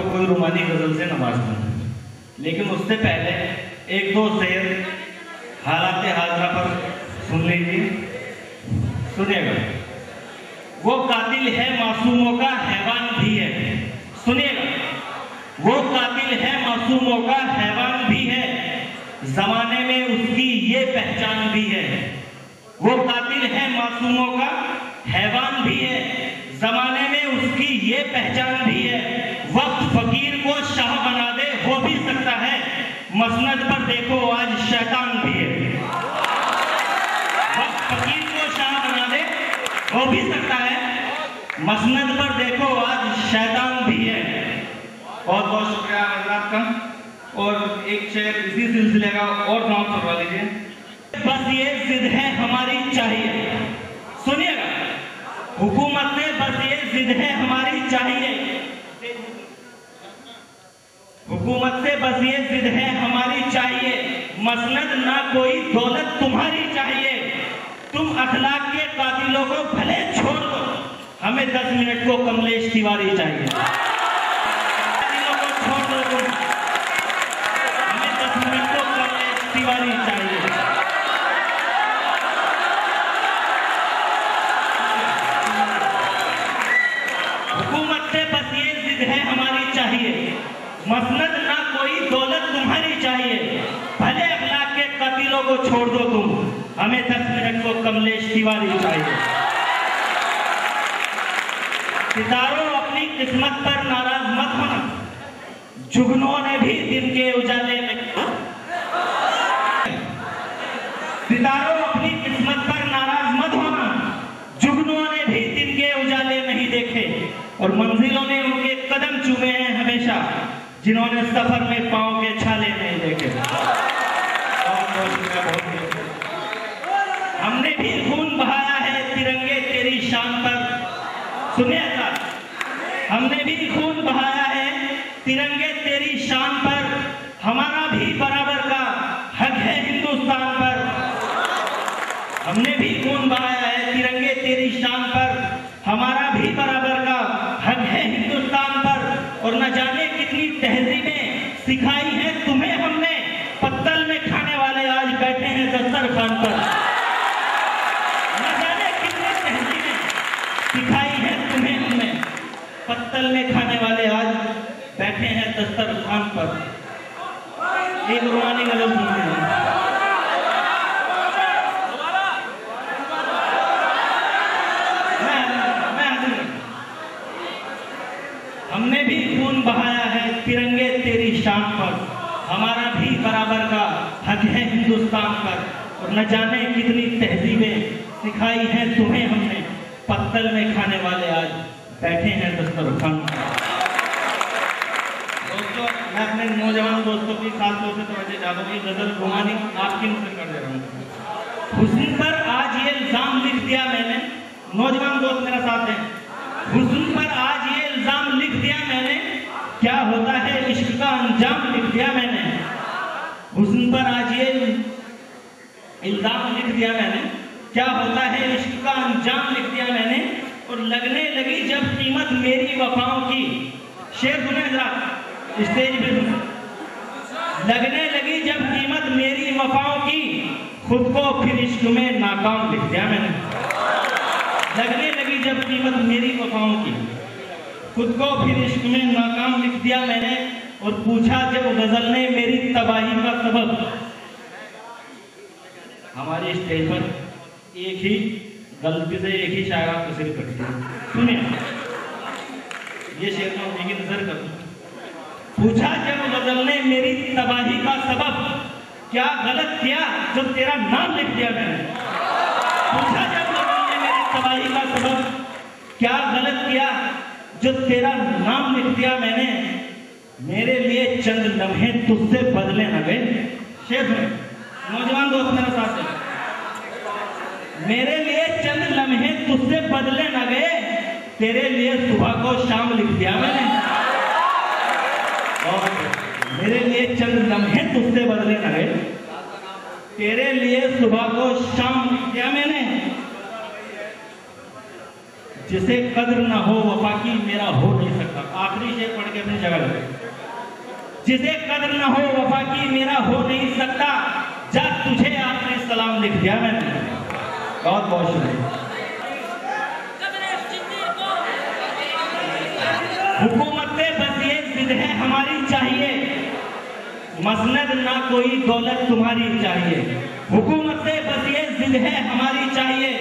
कोई रुमानी गजल से नवाजता हूँ, लेकिन उससे पहले एक दो शेर हालात हाजरा पर सुन लीजिए। सुनिएगा। वो कातिल है मासूमों का हैवान भी है। सुनिएगा। वो कातिल है मासूमों का हैवान भी है, जमाने में उसकी ये पहचान भी है। वो कातिल है मासूमों का हैवान भी है, जमाने में उसकी ये पहचान भी है। वक्त फकीर को शाह बना दे हो भी सकता है, मसनद पर देखो आज शैतान भी है। वक्त फकीर को शाह बना दे हो भी सकता है, मसनद पर देखो आज शैतान भी है। बहुत बहुत शुक्रिया आपका। और एक शेर इसी सिलसिले का और नाम करवा लीजिए। बस ये जिद है हमारी चाहिए। सुनिएगा। हुकूमत में बस ये जिद है हमारी चाहिए, हुकूमत से बस ये जिद है हमारी चाहिए, मसनद ना कोई दौलत तुम्हारी चाहिए। तुम अखलाक के कातिलों को भले छोड़ दो, हमें 10 मिनट को कमलेश तिवारी चाहिए। कातिलों को छोड़ दो तुम, हमें 10 मिनट को कमलेश तिवारी चाहिए। हुकूमत से बस ये जिद है हमारी चाहिए, मसनद ना कोई दौलत तुम्हारी चाहिए। भले अखलाक के कातिलों को छोड़ दो तुम, हमें 10 मिनट को कमलेश तिवारी चाहिए। सितारों अपनी किस्मत पर नाराज मत होना, जुगनों ने भी दिन के उजाले में। सितारों अपनी किस्मत पर नाराज मत होना, जुगनों ने भी दिन के उजाले नहीं देखे, और मंजिलों ने उनके कदम चूमे हैं हमेशा, जिन्होंने सफर में पांव के छाले नहीं देखे। हमने भी खून बहाया है तिरंगे तेरी शान पर। सुनिएगा। हमने भी खून बहाया है तिरंगे तेरी शान पर, हमारा भी बराबर का हक है हिंदुस्तान पर। हमने भी खून बहाया है तिरंगे तेरी शान पर, हमारा भी बराबर का हक है हिंदुस्तान पर। और न जाने कितनी तहजीबें सिखाई हैं तुम्हें हमने, पत्तल में खाने वाले आज बैठे हैं दस्तरखान पर। न जाने कितनी तहजीबें सिखाई हैं तुम्हें हमने, पत्तल में खाने वाले आज बैठे हैं दस्तरखान पर। एक रुमानी गजल सुनते हैं। हमने भी खून बहाया है तिरंगे तेरी शान पर, हमारा भी बराबर का हक है हिंदुस्तान पर। और न जाने कितनी तहजीबें सिखाई हैं तुम्हें हमने, पत्तल में खाने वाले आज बैठे हैं दस्तरखान पर। दोस्तों, मैं अपने नौजवान दोस्तों की खास तौर से तवज्जो चाहता हूँ। ये गजल रुमानी आपकी नजर कर दे रहा हूँ। हुस्न पर आज ये इल्जाम लिख दिया मैंने, नौजवान दोस्त मेरा साथ है। हुस्न पर आज ये इल्जाम लिख दिया मैंने, क्या होता है इश्क का अंजाम लिख दिया मैंने। हुस्न पर आज ये इल्जाम लिख दिया मैंने, क्या होता है इश्क का अंजाम लिख दिया मैंने। और लगने लगी जब कीमत मेरी वफाओं की, शेर सुने जरा स्टेज पे सुने। लगने लगी जब कीमत मेरी वफाओं की, खुद को फिर इश्क में नाकाम लिख दिया मैंने। लगने लगी जब कीमत मेरी वफाओं की, खुद को फिर इश्क में नाकाम लिख दिया मैंने। और पूछा जब गजल ने मेरी तबाही का सबब, हमारी स्टेज पर एक ही गलती से एक ही शायरा को सिर्फ कट दिया। सुनिए ये शेर में उन्हीं की नजर कर। पूछा जब गजल ने मेरी तबाही का सबब, क्या गलत किया जो तेरा नाम लिख दिया मैंने। पूछा जब गजल ने मेरी तबाही का सबब, क्या गलत किया जो तेरा नाम लिख दिया मैंने। मेरे लिए चंद लम्हे तुझसे बदले न गए। शेर सुने, नौजवान दोस्त मेरे साथ है। मेरे लिए चंद लम्हे तुझसे बदले न गए, तेरे लिए सुबह को शाम लिख दिया मैंने। और मेरे लिए चंद लम्हे तुझसे बदले न गए, तेरे लिए सुबह को शाम लिख दिया मैंने। जिसे कद्र न हो वफा की मेरा हो नहीं सकता। आखिरी शेर पढ़ के अपनी जगह लगे। जिसे कद्र न हो वफा की मेरा हो नहीं सकता, जब तुझे आपने सलाम लिख दिया मैंने। बहुत बहुत शुक्रिया। हुकूमत बस ये जिद है हमारी चाहिए, मसनद ना कोई दौलत तुम्हारी चाहिए। हुकूमत से बस ये जिद है हमारी चाहिए,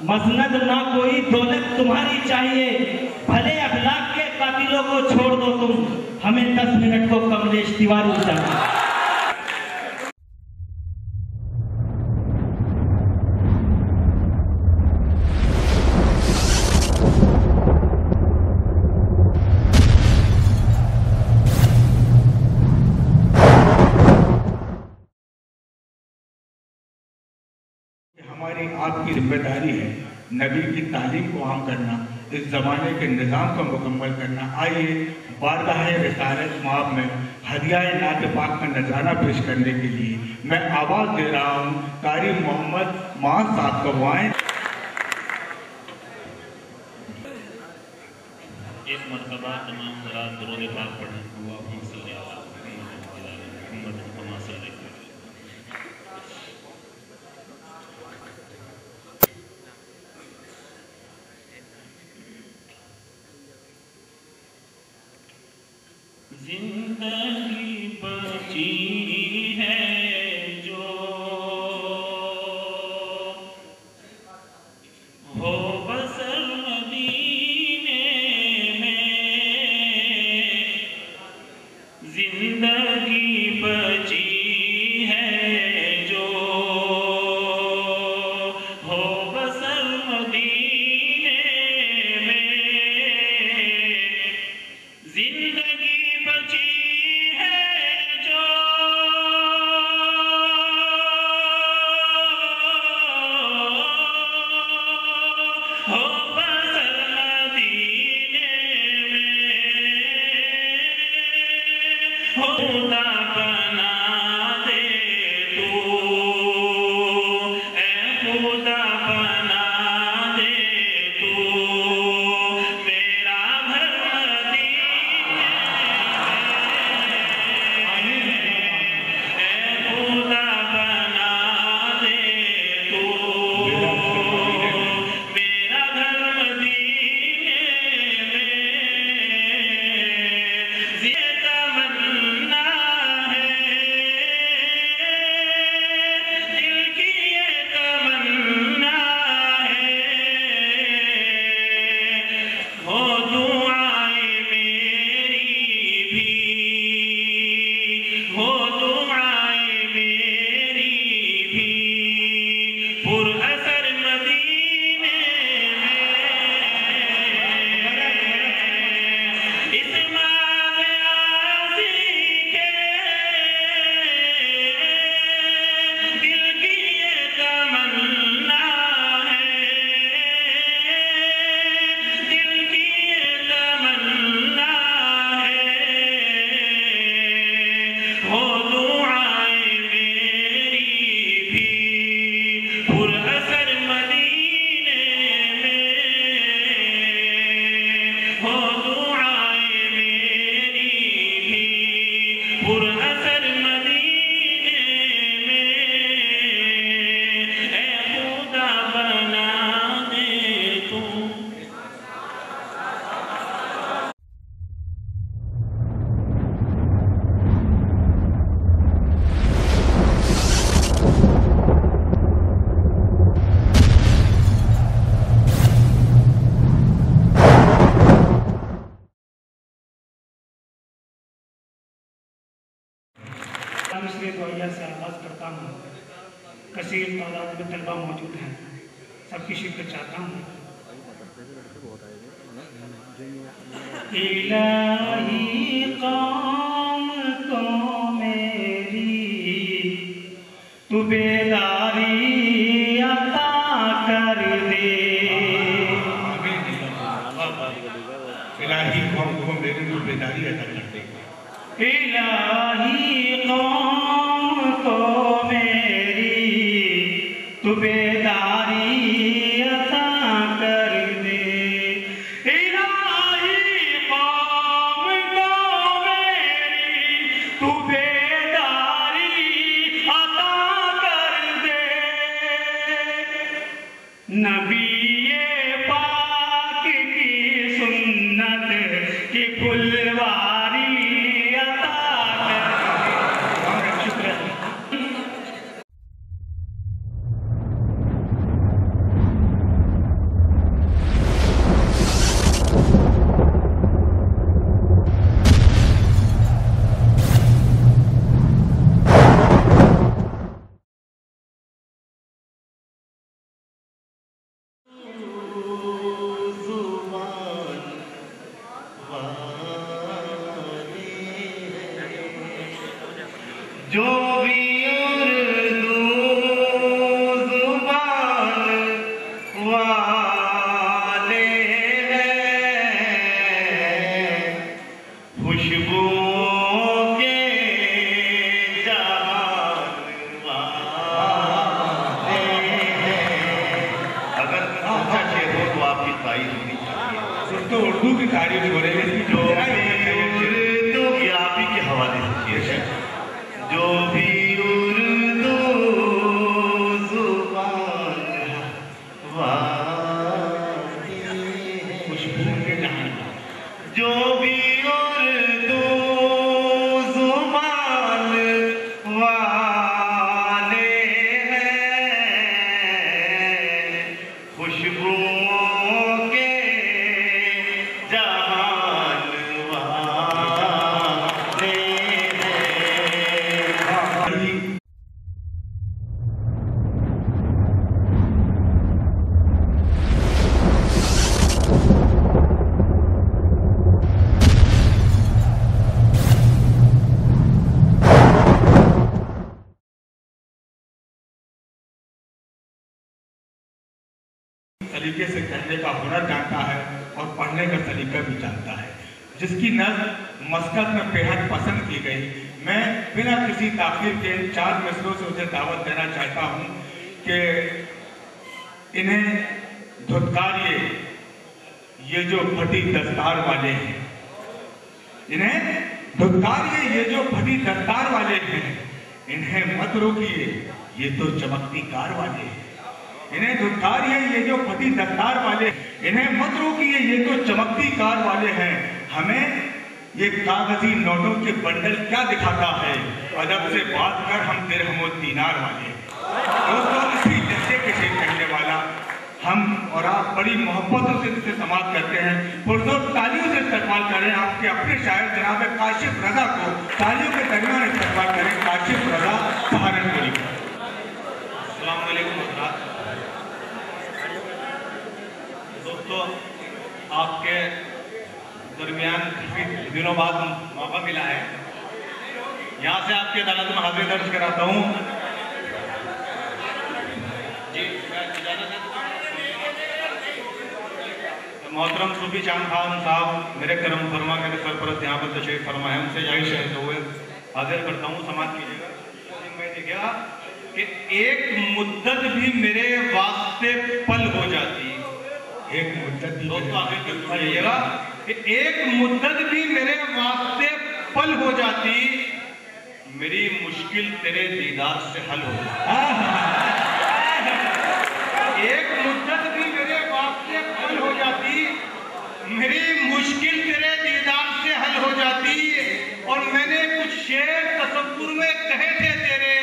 मसनद ना कोई दौलत तुम्हारी चाहिए। भले अखलाक के कातिलों को छोड़ दो तुम, हमें 10 मिनट को कमलेश तिवारी चाहिए। हमारी आपकी जिम्मेदारी है नबी की तालीम को आम करना, इस ज़माने के निज़ाम को मुकम्मल करना। आइए बारगाह रिसालत माब में हदियाए नात पाक का नजराना पेश करने के लिए मैं आवाज़ दे रहा हूँ कारी मोहम्मद माज साहब को। आए एक मरतबा तमाम ज़रात दुरूद पाक पढ़ें। जिंदगी बची है जो हो बसर मदीने में, जिंदगी बची है जो हो बसर मदीने में, जिंदगी इसलिए दुआया से आगाज़ करता हूँ। कसीर तादाद में तलबा मौजूद हैं, सबकी शिरकत चाहता हूँ। इलाही कौम को मेरी तू बेदारी अता कर दे। इलाही कौम को मेरी तू बेदारी अता कर दे। इलाही कौम को मेरी तू बेदारी अता कर दे। तू बेदारी अता कर दे, नबी पाक की सुन्नत की फुलवारी अता कर दे। शुक्रिया। जो भी उर्दू जुबान वाले हैं, खुशबुओं के जहान वाले हैं। अगर अच्छा शेर हो तो आपकी तारीफ होनी चाहिए। तो उर्दू की तारीफ हो रही है, इसकी जो उर्दू की आप ही के हवाले से शेर है। जो भी उर्दू जुबान वाली है, खुशबू के जहान, जो भी उर्दू जुबान वाले हैं, खुशबुओं के जहान वाले हैं। तरीके से कहने का हुनर जानता है और पढ़ने का तरीका भी जानता है, जिसकी नज़्म मस्कत में बेहद पसंद की गई। मैं बिना किसी ताखीर के इन 4 मिसरों से उसे दावत देना चाहता हूँ कि इन्हें धुतकारिए, ये जो फटी दस्तार वाले हैं, इन्हें धुतकारिए, ये जो फटी दस्तार वाले हैं, इन्हें मत रोकिए, ये तो चमकती कार वाले हैं। इन्हें धुतकारिए, ये जो फटी दस्तार वाले, इन्हें मत रोकिए, ये तो चमकती कार वाले हैं। हमें ये कागजी नोटों के बंडल क्या दिखाता है, अदब से बात कर, हम दिरहम और दीनार वाले। दोस्तों, इसी जैसे के शेर कहने वाला हम और आप बड़ी मोहब्बतों से इसे समाप्त करते हैं। पुरजोर तालियों से इस्तकबाल करें आपके अपने शायर जनाब काशिफ रजा को, तालियों के दरमियान इस्तकबाल करें काशिफ रजा सहारनपुरी को। अस्सलाम वालेकुम हज़रात। दोस्तों, आपके दरमियान काफी दिनों बाद मौका मिला है, यहाँ से आपकी अदालत में हाजिरी दर्ज कराता हूँ। जी, मोहतरम सूफी चांद खान साहब मेरे करम फरमा के सरपरस्त यहाँ पर तशरीफ फरमा है, उनसे यही शहर हुए हाजिर करता हूँ, समाज कीजिएगा। मैं देखा कि एक मुद्दत भी मेरे वास्ते पल हो जाती, एक मुद्दत दोस्तों आगे सुनिएगा कि एक मुद्दत भी मेरे वास्ते पल हो जाती, मेरी मुश्किल तेरे दीदार से हल हो जाती। एक मुद्दत भी मेरे वास्ते पल हो जाती, मेरी मुश्किल तेरे दीदार से हल हो जाती। और मैंने कुछ शेर तसव्वुर में कहे थे तेरे,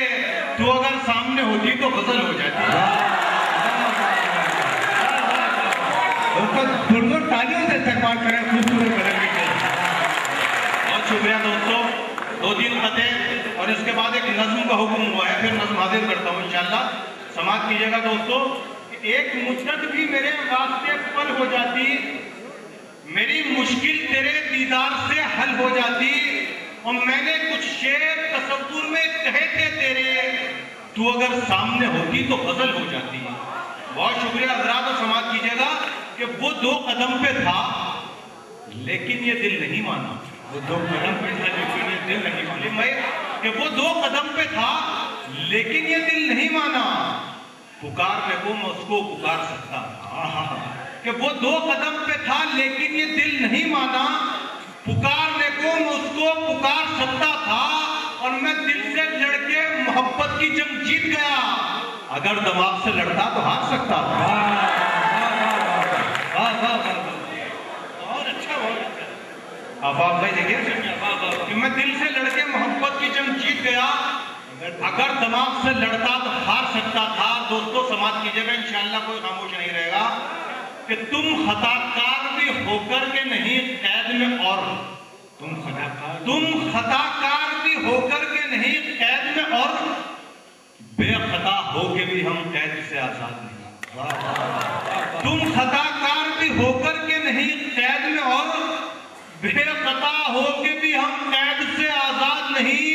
तो अगर सामने होती तो गजल हो जाती। पुरजोर तालियों से इस्तकबाल करें खूबसूरत बदल के लिए। बहुत शुक्रिया दोस्तों। 2-3 खतें और इसके बाद एक नज्म का हुक्म हुआ है, फिर नज्म हाजिर करता हूँ इंशाल्लाह। समाप्त कीजिएगा दोस्तों। एक मुद्दत भी मेरे वास्ते पल हो जाती, मेरी मुश्किल तेरे दीदार से हल हो जाती। और मैंने कुछ शेर तसव्वुर में कहे थे तेरे, तू अगर सामने होती तो गजल हो जाती। बहुत शुक्रिया हज़रात, और समाप्त कीजिएगा कि वो 2 कदम पे था लेकिन ये दिल नहीं माना। वो 2 कदम पे था लेकिन ये दिल नहीं माना। कि वो 2 कदम पे था लेकिन ये दिल नहीं माना, पुकारने को मैं उसको पुकार सकता था। कि वो 2 कदम पे था लेकिन ये दिल नहीं माना, पुकारने को मैं उसको पुकार सकता था। की जंग जीत गया, अगर दिमाग से लड़ता तो हार सकता था। बहुत अच्छा, बहुत अच्छा। अब आप भाई देखिए कि मैं दिल से लड़के मोहब्बत की जंग जीत गया, अगर दिमाग से लड़ता तो हार सकता था। दोस्तों समाज कीजिएगा, इंशाअल्लाह कोई खामोश नहीं रहेगा कि तुम खताकार भी होकर के नहीं कैद में, और तुम खताकार भी होकर के नहीं कैद में, और बेखता होके भी हम कैद से आजाद नहीं। तुम खताकार भी होकर के नहीं कैद में, और बेखता होके भी हम कैद से आजाद नहीं।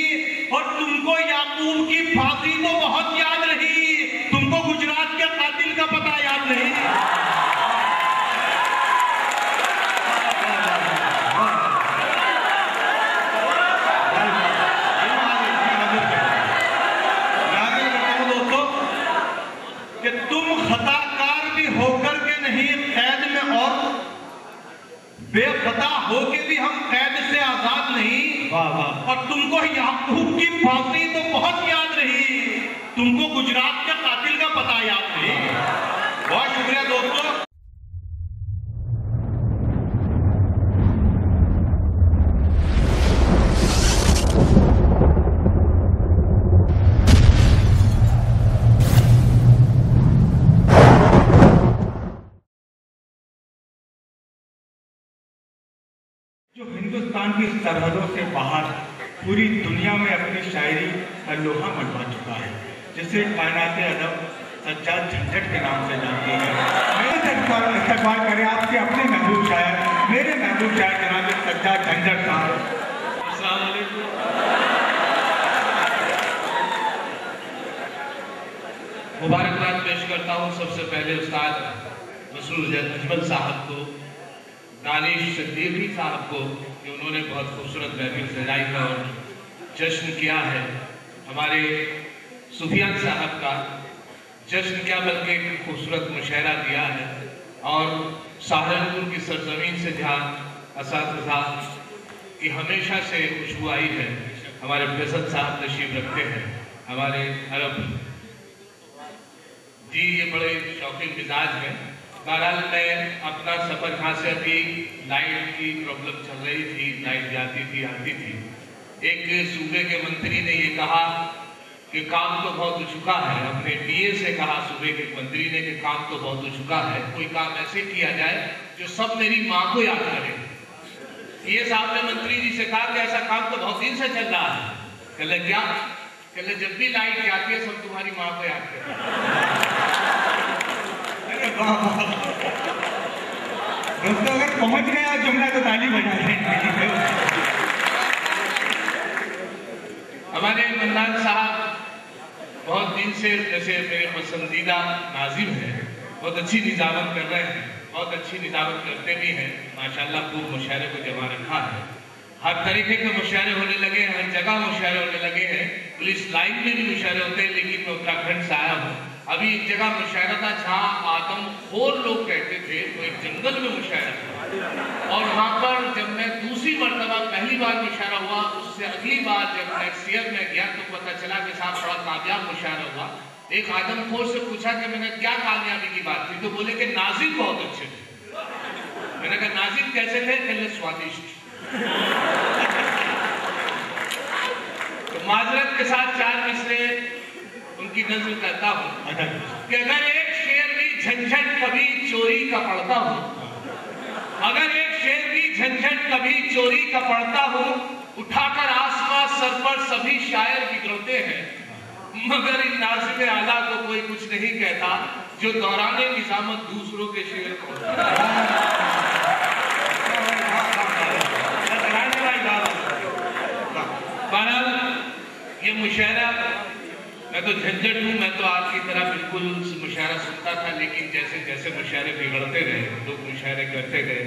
और तुमको याकूब की फांसी तो बहुत याद रही, तुमको गुजरात के कातिल का पता याद नहीं। कि तुम खताकार भी होकर के नहीं कैद में, और बेपता होके भी हम कैद से आजाद नहीं। और तुमको याकूब की फांसी तो बहुत याद रही, तुमको गुजरात के कातिल का पता याद नहीं। बहुत शुक्रिया दोस्तों। जो हिंदुस्तान की सरहदों से बाहर पूरी दुनिया में अपनी शायरी का लोहा मनवा चुका है, जिसे कायनात अदब सज्जाद झंझट के नाम से जानते हैं। मेरे इस्तेमाल करें आपके अपने महबूब शायर, मेरे महबूब शायर जनाब सज्जाद झंझट साहब। मुबारकबाद पेश करता हूँ सबसे पहले उस्ताद मसरूर अजमल साहब को, दानिश सिद्दीकी साहब को, कि उन्होंने बहुत खूबसूरत महफिल सजाई है और जश्न किया है। हमारे सुफियान साहब का जश्न क्या बल्कि एक खूबसूरत मुशायरा दिया है। और सहारनपुर की सरजमीन से जहाँ असातिज़ा की हमेशा से खुशबू आई है, हमारे फैसल साहब तशरीफ रखते हैं। हमारे अरब जी ये बड़े शौकीन मिजाज हैं। बहरहाल मैं अपना सफर, यहाँ से अभी लाइट की प्रॉब्लम चल रही थी, लाइट जाती थी आती थी। एक सूबे के मंत्री ने ये कहा कि काम तो बहुत हो चुका है, अपने डीए से कहा सूबे के मंत्री ने कि काम तो बहुत हो चुका है, कोई काम ऐसे किया जाए जो सब मेरी माँ को याद करे। डीए साहब ने मंत्री जी से कहा कि ऐसा काम तो बहुत दिन से चल रहा है। कहले क्या? कहले जब भी लाइट जाती है सब तुम्हारी माँ को याद करे। दोस्तों अगर पहुंच गया जुमला तो ताली बजा दें। हमारे मन्नान साहब बहुत दिन से जैसे मेरे पसंदीदा नाजिम हैं, बहुत अच्छी निजामत कर रहे हैं, बहुत अच्छी निजामत करते भी हैं माशाल्लाह। खूब मुशायरे को जमा रखा है, हर तरीके के मुशायरे होने लगे हैं, हर जगह मुशायरे होने लगे हैं। पुलिस लाइन में भी मुशायरे होते हैं, लेकिन मैं उत्तराखंड से आया हूँ। अभी एक जगह मुशायरा था जहाँ आदमखोर लोग कहते थे, तो एक जंगल में मुशायरा था। और वहाँ पर जब मैं दूसरी मरतबा पहली बार मुशायरा हुआ, उससे अगली बार जब नेक्स्ट ईयर में गया तो पता चला कि साहब बड़ा कामयाब मुशायरा हुआ। एक आदमखोर से पूछा कि मैंने क्या कामयाबी की बात थी, तो बोले कि नाजिम बहुत अच्छे थे। मैंने कहा नाजिम कैसे थे? कहले स्वादिष्ट। तो माजरत के साथ चार मिसरे उनकी नज़र करता हूँ कि अगर एक शेर भी झंझट कभी चोरी का पढ़ता हूँ, अगर एक शेर भी झंझट कभी चोरी का पढ़ता हूँ, उठाकर आसमां सर पर सभी शायर बिगड़ते हैं, मगर इन नाज़िम आला को कोई कुछ नहीं कहता जो दौराने निजामत दूसरों के शेर बहरहाल ये मुशायरा, मैं तो झंझट हूँ, मैं तो आपकी तरह बिल्कुल मुशायरा सुनता था, लेकिन जैसे जैसे मुशायरे बिगड़ते गए, लोग मुशायरे करते गए,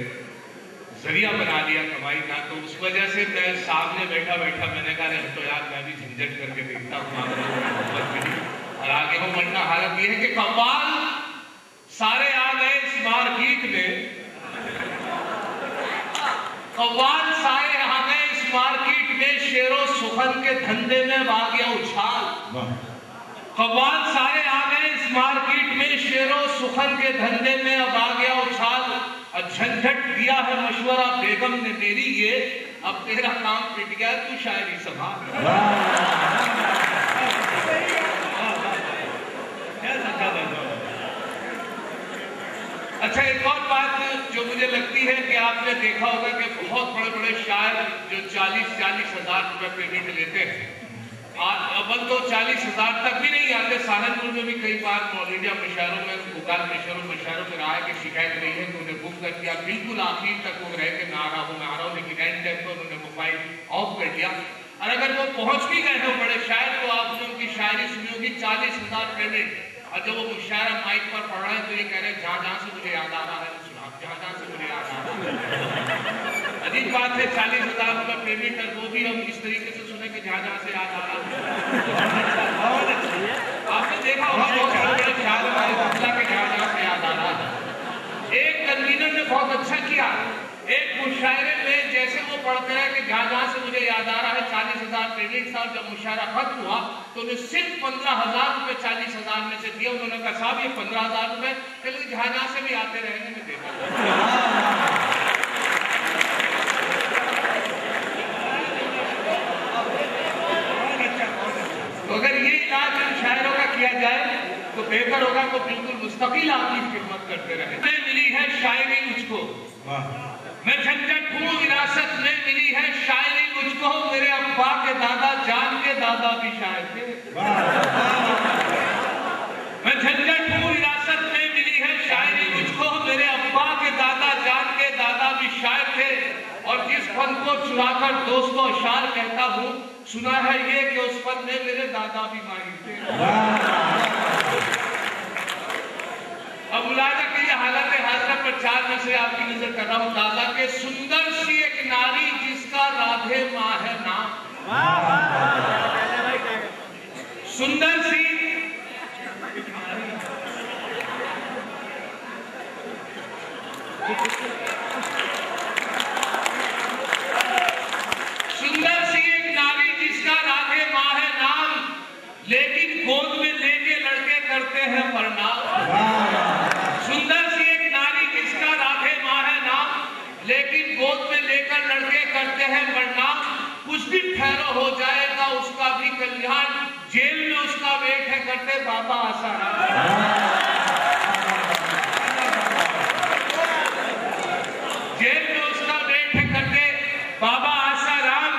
जरिया बना लिया कमाई का। तो उस वजह से मैं सामने बैठा बैठा मैंने कहा तो यार मैं भी झंझट करके देखता हूँ आप लोगों और आगे हूँ। वरना हालत ये है कि कव्वाल सारे आ गए इस मार्केट में, कव्वाल सारे आ गए इस मार्केट में, शेरों सुखन के धंधे में आ गया उछाल। कव्वाल सारे आ गए इस मार्केट में, शेरों सुखन के धंधे में अब आ गया उछाल, और झंझट दिया है मशवरा बेगम ने मेरी ये, अब तेरा काम पिट गया तू शायरी संभाल। अच्छा, एक और बात जो मुझे लगती है कि आपने देखा होगा कि बहुत बड़े बड़े शायर जो 40-40 हजार रुपए पेमेंट लेते हैं, अब तो 40 हजार तक भी नहीं आते। सहारनपुर में भी कई बार ऑल इंडिया मुशायरों में, भोपाल मुशायरों में रहा है कि शिकायत नहीं है, तो उन्हें बुक कर दिया, बिल्कुल आखिर तक वो रहे कि मैं आ रहा हूँ, लेकिन एंड टाइम पर उन्होंने मोबाइल ऑफ कर दिया। और अगर वो पहुंच भी गए हैं बड़े शायर, तो आपने उनकी शायरी सुनी होगी 40 हजार पेमेंट, और जब वो मुशायरा माइक पर पढ़ रहे हैं तो ये कह रहे हैं जहाँ जहाँ से मुझे याद आ रहा है सुना, जहाँ जहाँ से मुझे याद आ रहा है। अजीब बात है, 40 हजार रुपये पेमेंट, और वो भी हम इस तरीके से सुने कि जहाँ जहाँ से याद आ रहा है। आपने देखा होगा बहुत बड़े ख्याल के जहाँ जहाँ से याद आ रहा है। एक कन्वीनर ने बहुत अच्छा किया, एक मुशायरे में जैसे वो पढ़ते रहे कि जहाँ जहाँ से मुझे याद आ रहा है 40 हजार पेमेंट था, जब मुशायरा खत्म हुआ तो उन्हें सिर्फ 15,000 रुपये 40 हजार में से दिया। उन्होंने कहा साहब ये 15,000 रुपये चलिए जहाँ जहाँ से भी आते रहेंगे मैं देता। तो अगर ये इलाज शायरों का किया जाए तो बेहतर होगा, तो बिल्कुल मुस्तकिल आपकी खिदमत करते रहे। मिली है शायरी मुझको, मैं झंझट हूँ विरासत में मिली है शायरी मुझको, मेरे अब्बा के दादा जान के दादा भी शायर थे। मैं झंझट हूँ विरासत में मिली है शायरी मुझको, मेरे अब्बा के दादा जान के दादा भी शायर थे। और जिस फन को चुराकर दोस्त को अशार कहता हूँ, सुना है ये कि उस फन में मेरे दादा भी माहिर थे। अब मुलाजा के लिए हालत हाजरा पर 4 में से आपकी नजर कर रहा हूँ। दादा के सुंदर सी एक नारी जिसका राधे माँ है नाम, सुंदर सी एक नारी जिसका राधे माँ है नाम, लेकिन गोद में लेके लड़के करते हैं प्रणाम। सुंदर सी एक नारी जिसका राधे माँ है नाम, लेकिन गोद में लेकर लड़के करते हैं प्रणाम। कुछ दिन ठहरो हो जाएगा उसका भी कल्याण, जेल में उसका वेट है करते बाबा आसाराम। जेल में उसका वेट है करते बाबा आसाराम।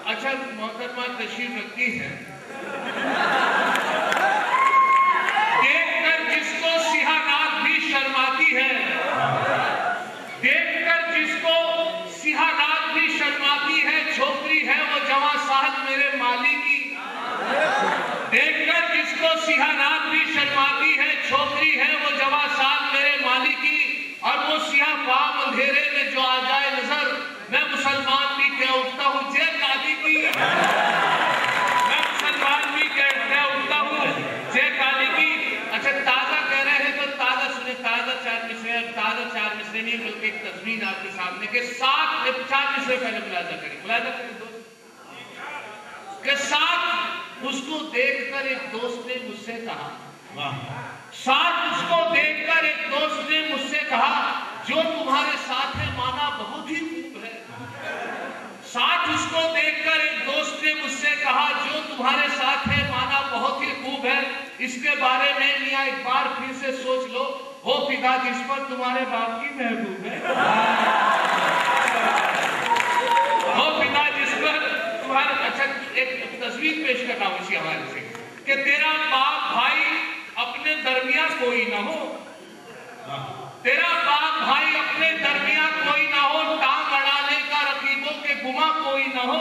अच्छा, मोहतरमा तशरीफ रखती है, देखकर जिसको सिहानाथ भी शर्माती है, देखकर जिसको सिहानाथ भी शर्माती है, छोकरी है वो जवां साहब मेरे माली की। देखकर जिसको सिहानाथ भी शर्माती है, छोकरी है वो जवां साहब मेरे माली की। और वो सिया पाम अंधेरे में जो आ जाए नजर, मैं मुसलमान भी कह उठता हूँ जय काली की। मैं मुसलमान भी कह उठता हूँ जय काली की। अच्छा, ताजा कह रहे हैं तो ताजा सुने, ताजा 4 मिसरे, ताजा 4 मिसरे नहीं बल्कि एक तस्वीर आपके सामने के 4 मिसरे पहले मुलाजा करें दोस्त के साथ। उसको देखकर एक दोस्त ने मुझसे कहा, साथ उसको देखकर एक दोस्त ने मुझसे कहा, जो तुम्हारे साथ है माना बहुत ही खूब है। साथ उसको देखकर एक दोस्त ने मुझसे कहा, जो तुम्हारे साथ है माना बहुत ही खूब है। इसके बारे में मियां एक बार फिर से सोच लो, हो पिता जिस पर तुम्हारे बाप की महबूब है, हो पिता जिस पर तुम्हारे। अच्छा, एक तस्वीर पेश कर रहा हूं इसी हवाले से कि तेरा बाप भाई अपने दरमियां कोई ना हो, तेरा बाप भाई अपने दरमियां कोई ना हो, टांग अड़ाने का रकीबों के गुमा कोई ना हो,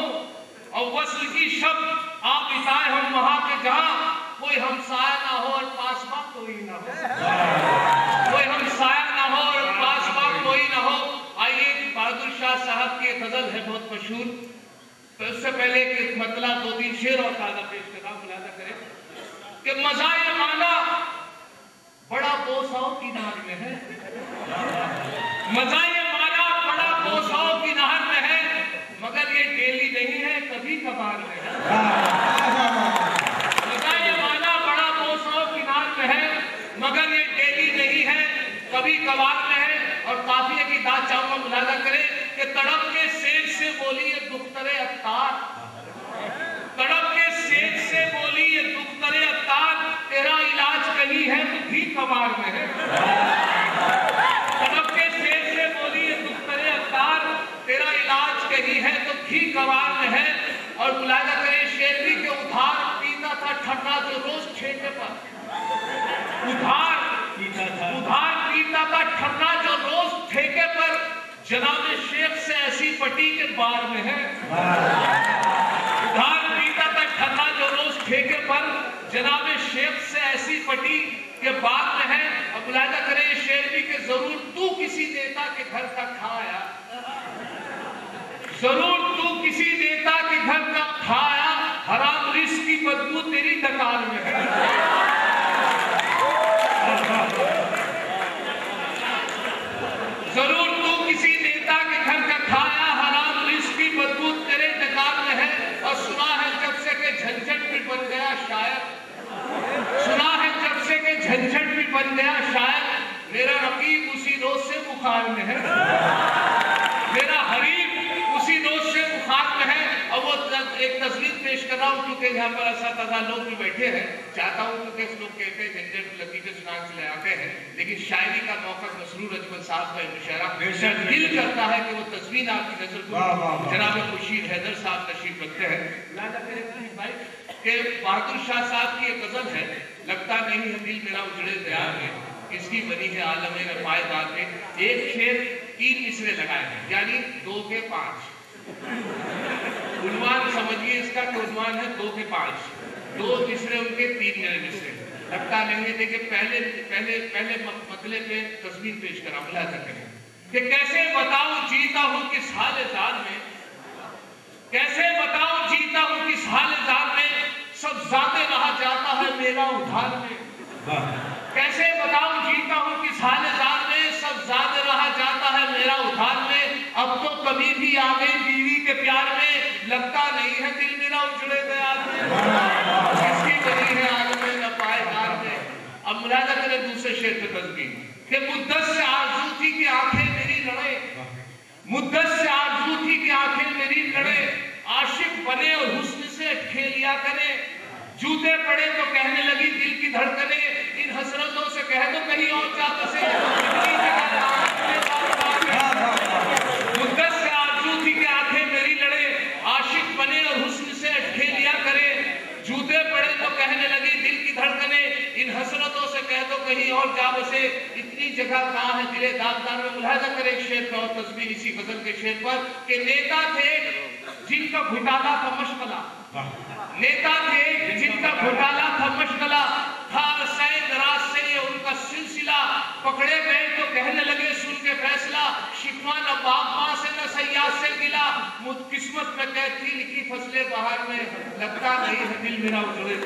और वस्ल की शब्द आप बिताए हम वहां के जहां कोई हमसाया ना हो और पासबा कोई ना हो, कोई हमसाया ना हो और पासबा कोई ना हो। आइए, बहादुर शाह साहब की एक गजल है बहुत मशहूर, तो उससे पहले एक मतलब 2-3 शेर और ताजा पेश करना मुलाजा करें कि मज़ाए माना बड़ा बोसाओ की नहर में है, मज़ाए माना बड़ा बोसाओ की नहर में है, मगर ये डेली नहीं है कभी कभार में है। मज़ाए माना बड़ा कभी कभार में है और काफिये की दाद चाहूंगा मुलाजा करें कि तड़प के सेज से बोली ये दुख्तरे अत्तार, तड़प के सेज से बोली ये दुख्तरे अत्तार, तेरा इलाज कहीं है तो भी कबार में है। तड़प के सेज से बोली ये दुख्तरे अत्तार, तेरा इलाज कहीं है तो भी कबार में है। और मुलाजा करें शेरवी के उधार पीता था ठंडा जो रोज ठेके पर, उधार पीता था ठंडा जो रोज ठेके पर, जनाब शेख से ऐसी पटी के बार में है। उधार पीता था ठंडा जो रोज ठेके पर, जनाब शेख से ऐसी पटी के बार में है। अब मुलाजा करें शेरवी के जरूर तू किसी नेता के घर का खाया, जरूर तू किसी नेता के घर का खाया, हराम रिस्क की बदबू तेरी डकार में है। जरूर तू किसी नेता के घर का खाया, हराम रिस्क की बदबू तेरे डकार में है। और सुना है जब से के झंझट भी बन गया शायर, सुना है जब से के झंझट भी बन गया शायर, मेरा रकीब उसी रोज से बुखार में है, मेरा हरीफ उसी रोज से बुखार में है। और वो एक तस्वीर पेश कर रहा हूँ क्योंकि यहाँ पर असातिज़ा लोग भी बैठे हैं, चाहता हूँ क्योंकि लोग कहते हैं झंझट लतीफ़े सुना के ले आते हैं, लेकिन शायरी का मौका मसरूर अजमल साहब का मुशायरा दिल करता है कि वो तस्वीर आपकी नजर को जनाब खुर्शीद हैदर साहब तशरीफ रखते हैं। कि बहादुर शाह साहब की एक गजल है, लगता नहीं है दिल मेरा उजड़े दयार में, किसकी बनी है आलम में पायदार में। एक शेर 3 मिसरे लगाए हैं, यानी 2 के 5। उन्वान समझिए इसका कि उन्वान है 2 के 5, 2 मिसरे उनके 3 मेरे मिसरे। लगता नहीं है। देखिए पहले मतले पे तस्वीर पेश करा, मुलाजा करें कि कैसे बताऊं जीता हूं किस हाल जार में, कैसे बताऊं जीता हूं किस हाल जार में, सब जाते रहा जाता है मेरा उधार में। कैसे बताऊं जीता हूं किस हाल जार में, सब जाते रहा जाता है मेरा उधार में। अब तो कभी भी आ गई बीवी के प्यार में, लगता नहीं है दिल मेरा उजड़े दयार में, किसकी बनी है आलम में न पायदार में। अब मुलाजा करें दूसरे शेर पे तस्वीर कि मुद्दत से आरज़ू थी कि आंखें मेरी लड़े, मुद्दत से आरज़ू थी कि आंखें मेरी लड़े, आशिक बने और हुस्न से खेलिया करे, जूते पड़े तो कहने लगी दिल की धड़कने, इन हसरतों से कह दो कहीं और जा बसे। मुद्दत से आरज़ू थी कि आंखें मेरी लड़े, आशिक बने और हुस्न से खेलिया करे, जूते पड़े तो कहने लगी दिल की धड़कने, इन हसरतों से कह दो कहीं और जा बसे, इतनी जगह कहाँ है दिले दागदार में। मुलाजा करें शेर का और तस्वीर इसी गजल के शेर पर कि नेता थे जिनका घोटाला था मशगला, नेता थे जिनका घोटाला था मशगला, था सै दराज से ये उनका सिलसिला, पकड़े गए तो कहने लगे सुन के फैसला, शिकवा न बाप माँ से न सयाद से गिला, मुझ किस्मत में कहती लिखी फसले बहार में, लगता नहीं है दिल मेरा उजड़े।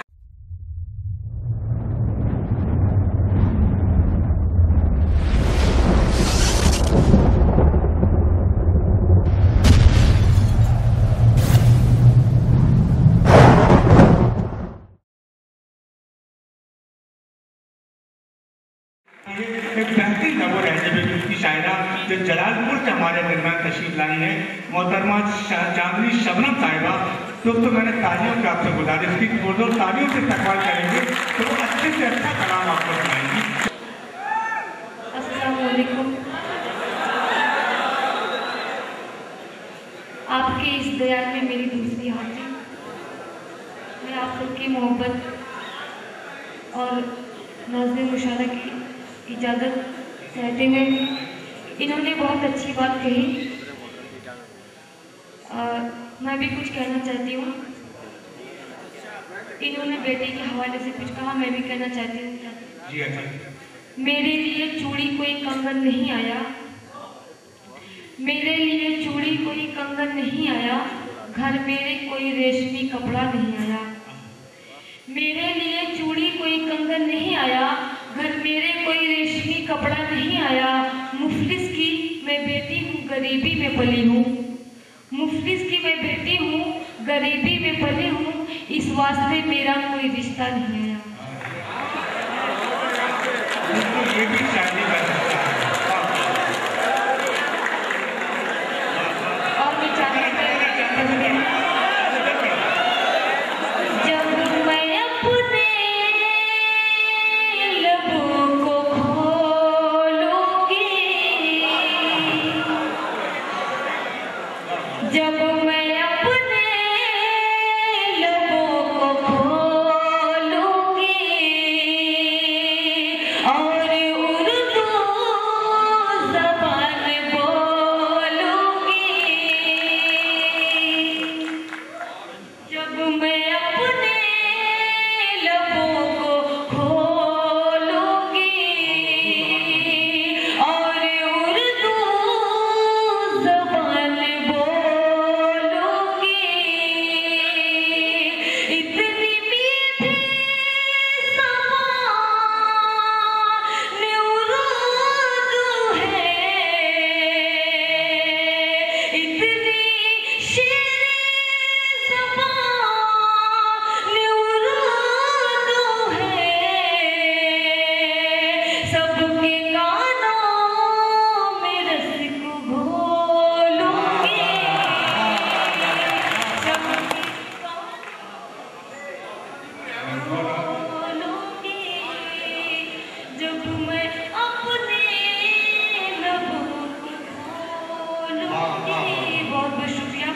एक बेहतरीन नबो रहने की शायरा जो जलालपुर से हमारे दरमियान तशरीफ लाई है, मोहतरमा चांदनी शबनम साहिबा। तो मैंने तालियों से आपसे गुजारिश की कि तालियों से इस्तकबाल करेंगे तो अच्छे से अच्छा कलाम आपको सुनाएंगी। अस्सलाम वालेकुम। आपके इस बयान में मेरी दूसरी हाजिरी, मैं आप सबकी मोहब्बत और नाज़िर मुशारा की इजाज़त चाहते हुए, इन्होंने बहुत अच्छी बात कही, मैं भी कुछ कहना चाहती हूँ। इन्होंने बेटे के हवाले से कुछ कहा, मैं भी कहना चाहती हूँ। मेरे लिए चूड़ी कोई कंगन नहीं आया, मेरे लिए चूड़ी कोई कंगन नहीं आया, घर मेरे कोई रेशमी कपड़ा नहीं आया, मेरे लिए चूड़ी कोई कंगन नहीं आया, घर मेरे कोई रेशमी कपड़ा नहीं आया। मुफलिस की मैं बेटी हूँ, गरीबी में पली हूँ, मुफलिस की मैं बेटी हूँ, गरीबी में पली हूँ, इस वास्ते मेरा कोई रिश्ता नहीं आया। ये भी शादी का जब मैं अपने लबों को खोलूंगी और उर्दू ज़बान बोलूंगी, इतनी मीठी ज़बान उर्दू है, इतनी शीरीं ज़बान उर्दू है, सबके कानों में रस को घोलूंगी, सबके घोलूंगी, जब मैं अपने लबों को खोलूंगी। बहुत बहुत शुक्रिया।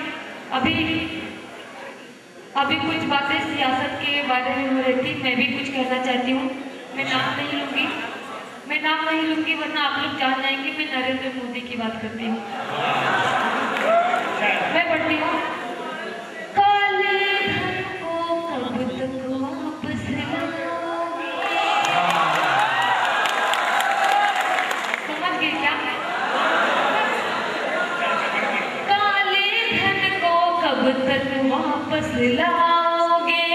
अभी कुछ बातें सियासत के बारे में हो रही थी, मैं भी कुछ कहना चाहती हूँ। मैं नाम नहीं लूंगी वरना आप लोग जान जाएंगे मैं नरेंद्र मोदी की बात करती हूँ। मैं पढ़ती हूँ, काले धन को कब तक वापस लाओगे? समझ गए क्या? काले धन को कब तक वापस लाओगे?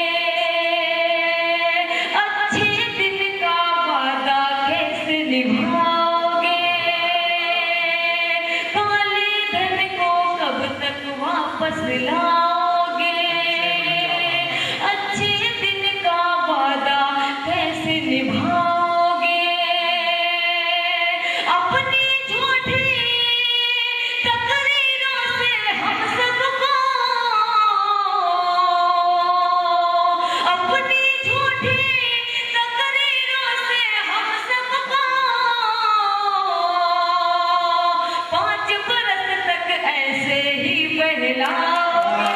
अच्छे दिन का वादा कैसे निभाओगे? काले धन को कब तक वापस लाओगे? अच्छे दिन का वादा कैसे निभाओगे? अपनी झूठी तकरीरों से हम सबको, अपनी झूठी तकरीरों से हम सबको 5 बरस तक ऐसे ही बहलाओगे,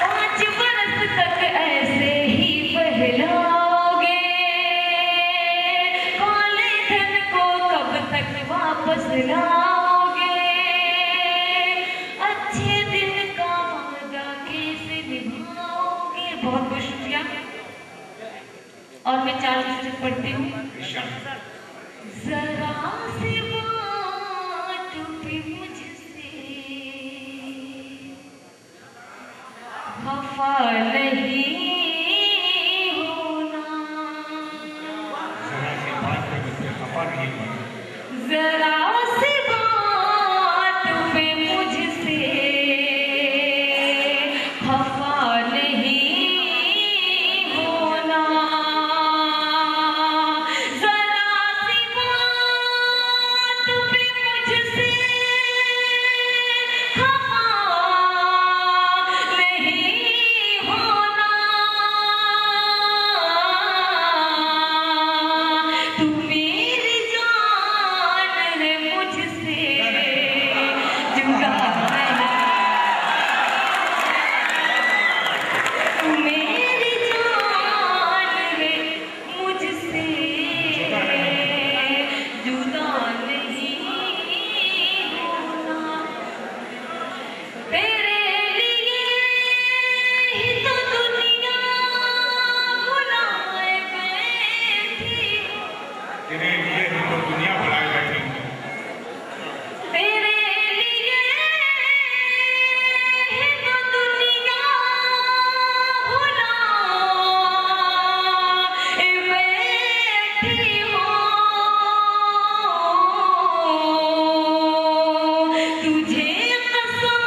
5 बरस तक ऐसे ही बहलाओगे। काले धन को कब तक वापस लाओगे? अच्छे दिन का वादा कैसे निभाओगे? बहुत बहुत शुक्रिया। और मैं 4 मिसरे पढ़ती हूँ। जरा सी बात भी मुझसे खफा नहीं होना, जरा सी बात पे मुझसे खफा नहीं होना, जरा सी बात पे मुझसे खफा नहीं होना, जरा सी बात पे मुझसे खफा नहीं होना, तू मेरी जान है मुझसे जुदा नहीं, तू मेरी जान है मुझसे जुदा नहीं होना, तेरे लिए ही तो दुनिया भुलाए बैठी हूँ, तेरे लिए ही तो दुनिया भुलाए बैठी हूँ, तेरे लिए ही तो दुनिया भुलाए बैठी हूँ, तुझे कसम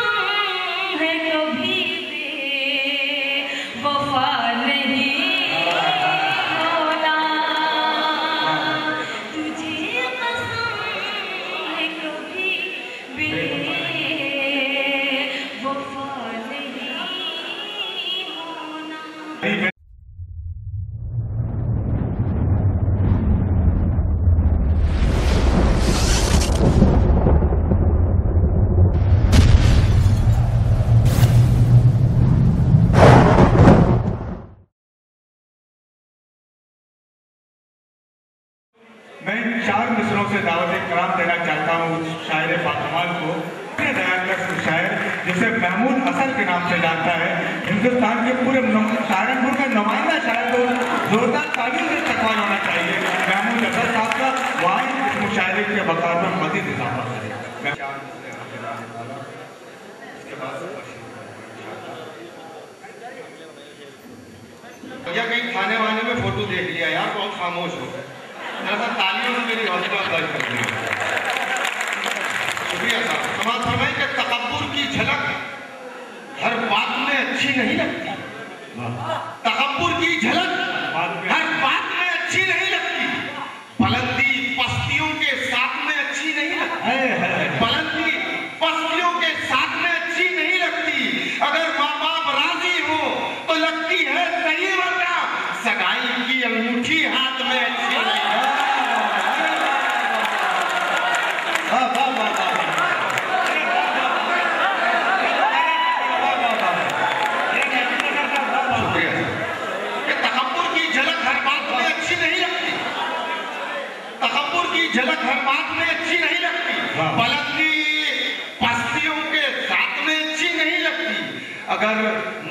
है कभी बेवफा नहीं होना, तुझे कसम है कभी बेवफा नहीं होना। मैं 4 मिसरों से दावत कराम देना चाहता हूँ उस शायर पाकमाल को, इतने दयाल का शायर जिसे उसे महमूद हसन के नाम से जानता है। हिंदुस्तान के पूरे सहारनपुर का नुमाइंदा शायर तो जोरदार तालीम से इस्तेमाल होना चाहिए। महमूद हसन साहब का वहाँ इस मुशायरे के वक़ार में मज़ीद इजाफा करें। या कहीं खाने वाने में फोटो देख लिया यार, बहुत खामोश हो गए। दरअसल तालियों ने मेरी हौसला अफजाई कर दी। शुक्रिया साहब। समाज फरमाए कि तकब्बुर की झलक हर बात में अच्छी नहीं लगती। तकब्बुर की झलक हर बात में अच्छी नहीं लगती। बुलंदी पस्तियों के साथ में अच्छी नहीं लगती। बुलंदी पस्तियों के साथ में अच्छी नहीं लगती। अगर माँ बाप राजी हो तो लगती है सही, वरना सगाई की अंगूठी हाथ में अच्छी नहीं लगती। झलक हर बात में अच्छी नहीं लगती। बुलंदी पस्तियों के साथ में अच्छी नहीं लगती। अगर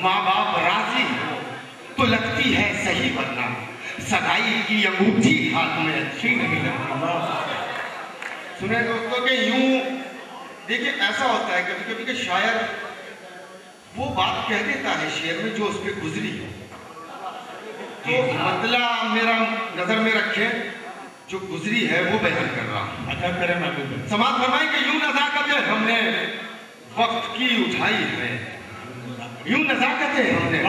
माँ बाप राजी हो तो लगती है सही, वरना सगाई की अंगूठी हाथ में अच्छी नहीं लगती। सुने दोस्तों के यूं देखिए, ऐसा होता है कभी कभी कि शायर वो बात कह देता है शेर में जो उस पर गुजरी हो। तो मतलब मेरा नजर में रखे, जो गुजरी है वो बयान कर रहा हूं। अच्छा करें महबूब। समाज फरमाए कि यूं नजाकतें हमने वक्त की उठाई है। यूं नजाकतें हमने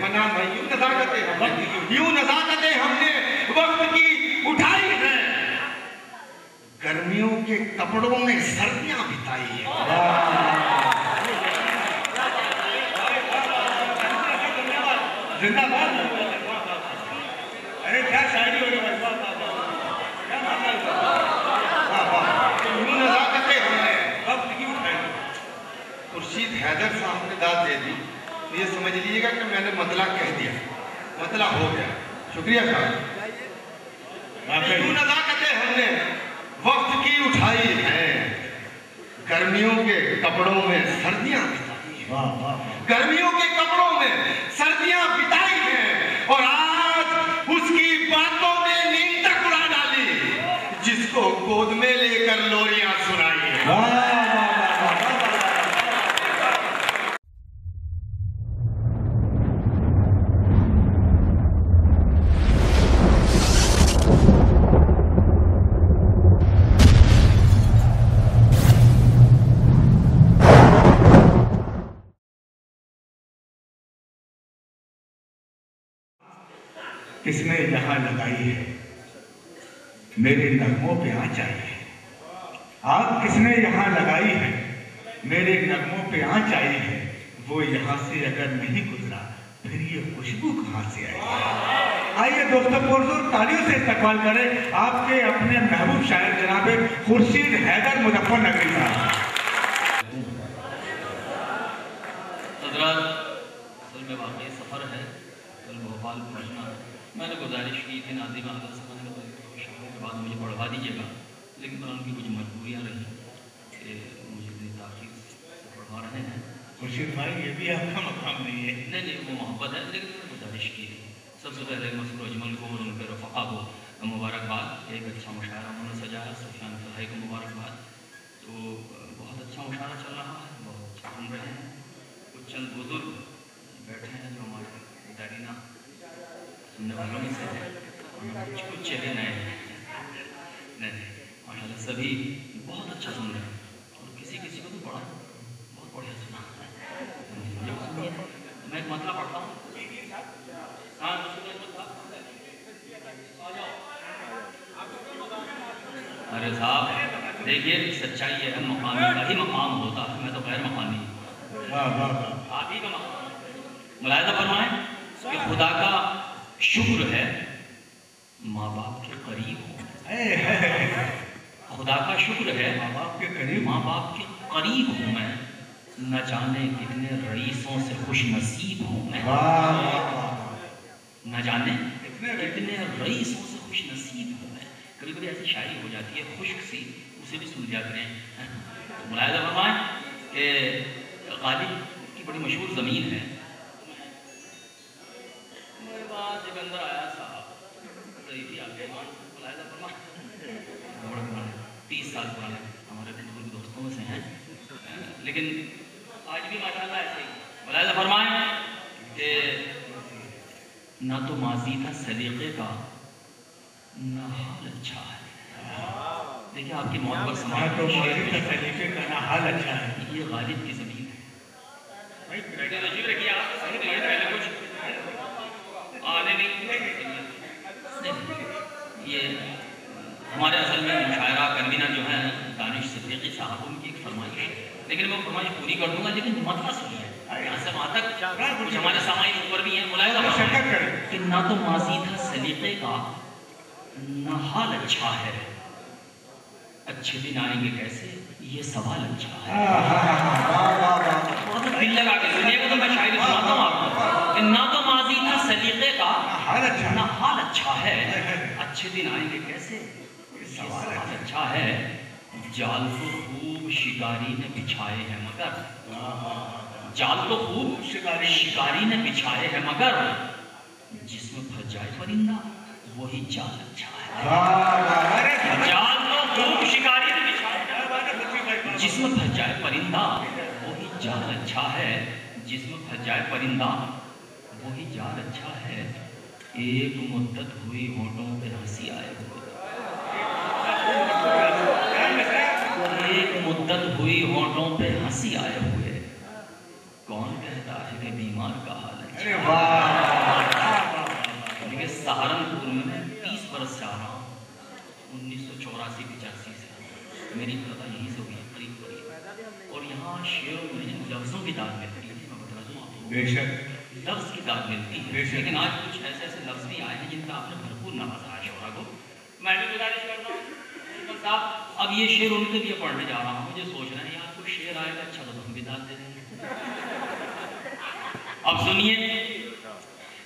मना भाई, यूं नजाकतें हमने वक्त की उठाई है। गर्मियों के कपड़ों में सर्दियां बिताई है। जिंदाबाद। अरे क्या शायरी हो रही है। खुर्शीद हैदर साहब ने दाद दे दी, तो ये समझ लीजिएगा कि मैंने मतला कह दिया, मतला हो गया। शुक्रिया साहब। नजाकतें हमने वक्त की उठाई है, गर्मियों के कपड़ों में सर्दियां बिताई है। गर्मियों के कपड़ों में सर्दियां बिताई हैं और आज उसकी बातों ने नींद तक उड़ा डाली, जिसको गोद में लेकर लोरियां सुनाई है। किसने यहाँ लगाई है मेरे नगमों पे आ चाहिए। आग किसने यहाँ लगाई है मेरे नगमों पे आ चाहिए। वो यहाँ से अगर नहीं गुजरा फिर ये खुशबू कहाँ से आई। आइए दोस्तों, पुरजोर तालियों से इस्तकबाल करें आपके अपने महबूब शायर जनाब खुर्शीद हैदर मुजफ्फरनगरी साहब। वाकई सफ़र है, कल भोपाल पहुँचना है। मैंने गुजारिश की थी नाज़िम आज़म से, मैंने शादी के बाद मुझे पढ़वा दीजिएगा, लेकिन उनकी कुछ मजबूरियाँ रही कि मुझे इतनी ताक़ीद से पढ़वा रहे हैं। खुर्शीद भाई ये भी आपका मकाम नहीं है। नहीं वो मोहब्बत है, लेकिन मैंने गुजारिश की थी। सबसे पहले मसरूर अजमल को और उनके रफ़क़ा को मुबारकबाद। एक अच्छा मुशायरा उन्होंने सजाया, सुफियान फलाही को मुबारकबाद। तो बहुत अच्छा मुशायरा चल रहा है, बहुत अच्छा सुन रहे हैं। कुछ चंद बुजुर्ग बैठे हैं जो हमारे दारीना सुनने वालों में से हैं, कुछ चेहरे नए हैं। नहीं माशाल्लाह सभी बहुत अच्छा सुन रहे हैं और किसी किसी को तो बड़ा बहुत बढ़िया सुना। मैं एक मतलब पढ़ता हूँ। अरे साहब देखिए, सच्चाई है, मकामी का ही मकाम होता है, मैं तो गैर मकामी हूँ, आप ही का मकाम। मुलाहिज़ा फरमाएं कि खुदा का शुक्र है माँ बाप के करीब हो। खुदा का शुक्र है माँ बाप के करीब हूँ मैं, न जाने कितने रईसों से खुश नसीब हूँ मैं। न जाने कितने रईसों से खुश नसीब हूँ मैं। कभी कभी ऐसी शायरी हो जाती है खुश्क सी, उसे भी सुन लिया करें। मुलाहिज़ा फरमाएं कि कि गालिब की बड़ी मशहूर ज़मीन है। मेरे पास एक अंदर आया साहब, रईसी आ गए, मुलाहिज़ा फरमा, 30 साल पुराने हमारे बुजुर्ग दोस्तों में से हैं, लेकिन आज भी माशाअल्लाह ऐसे ही मुलाहिज़ा फरमाएं कि ना तो माजी था सलीक़े का, ना हाल अच्छा है। देखिए आपकी मौत पर ना तो माजी था सलीक़े का, ना हाल अच्छा है। ये गालिब की ज़मीन है। रखिए आप पहले कुछ आने नहीं, ये हमारे असल में मुशायरा कन्वीनर जो है दानिश सिद्दीकी साहब, उनकी एक फरमाइश है, लेकिन मैं फरमाइश पूरी कर दूंगा, लेकिन मत सुनिए यहाँ से वहाँ तक कुछ हमारे सामाइन ऊपर भी है। मुलाहिज़ा कि ना तो माजी था सलीक़े का, ना हाल अच्छा है, अच्छे दिन आएंगे कैसे, ये सवाल अच्छा है। थोड़ा सा दिल लगा के सुनिएगा तो मैं शायरी सुनाता हूँ आपको कि ना तो माजी था सलीक़े का, ना हाल अच्छा है, अच्छे दिन आएंगे कैसे, ये सवाल अच्छा है। जाल तो खूब शिकारी ने बिछाए हैं मगर, जाल तो खूब शिकारी ने बिछाए हैं मगर, जिसमें फंस जाए परिंदा वही जाल अच्छा है। जाल तो खूब शिकारी ने बिछाए हैं, जिसमें फंस जाए परिंदा वही जाल अच्छा है, जिसमें फंस जाए परिंदा वही जाल अच्छा है। एक मुद्दत हुई होठों पे हंसी आए हुए, एक मुद्दत हुई होठों पे हंसी आए हुए, कौन कहता है कि बीमार का हाल अच्छा। देखिए सहारनपुर में 30 बरस से आ रहा हूँ, 1984-85 से मेरी पता यहीं से हुई है करीब करीब, और यहाँ शेरों में लफ्ज़ों की दाद मिलती है। मैं बता दूँ आपको, बेशक लफ्ज़ की दाद मिलती है, लेकिन आज कुछ ऐसे ऐसे लफ्ज़ भी आए हैं जिनका आपने भरपूर नवाजा शोरा को। मैं भी गुजारिश करता हूँ साहब, अब ये शेर उनके लिए पढ़ने जा रहा हूँ, मुझे सोच रहे हैं यार कोई शेर आएगा अच्छा तो हम भी दाद दे देंगे। अब सुनिए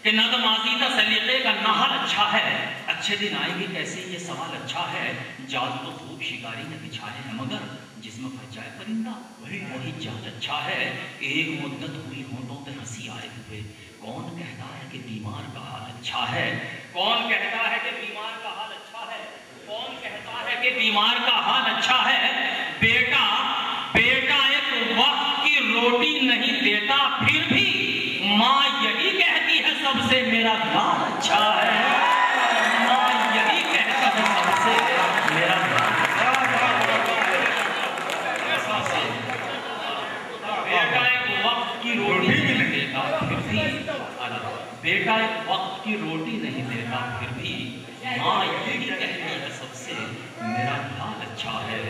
कि ना तो माजी था सलीक़े का, ना हाल अच्छा है, अच्छे दिन आएंगे कैसे, ये सवाल अच्छा है। जाल तो खूब शिकारी ने बिछाए हैं मगर, जिसमें फंस जाए परिंदा वही जाल अच्छा है। एक मुद्दत हुई होठों पे हंसी आए हुए, कौन कहता है कि बीमार का हाल अच्छा है, कौन कहता है कि बीमार का हाल अच्छा है, कौन कहता है कि बीमार का हाल अच्छा है। बेटा बेटा एक वक्त की रोटी नहीं देता, फिर भी माँ यही कहती है सबसे मेरा लाल अच्छा है, माँ यही कहती है सबसे मेरा लाल। बेटा एक वक्त की रोटी नहीं देता फिर भी, बेटा एक वक्त की रोटी नहीं देता फिर भी, माँ यही कहती है सबसे मेरा लाल अच्छा है,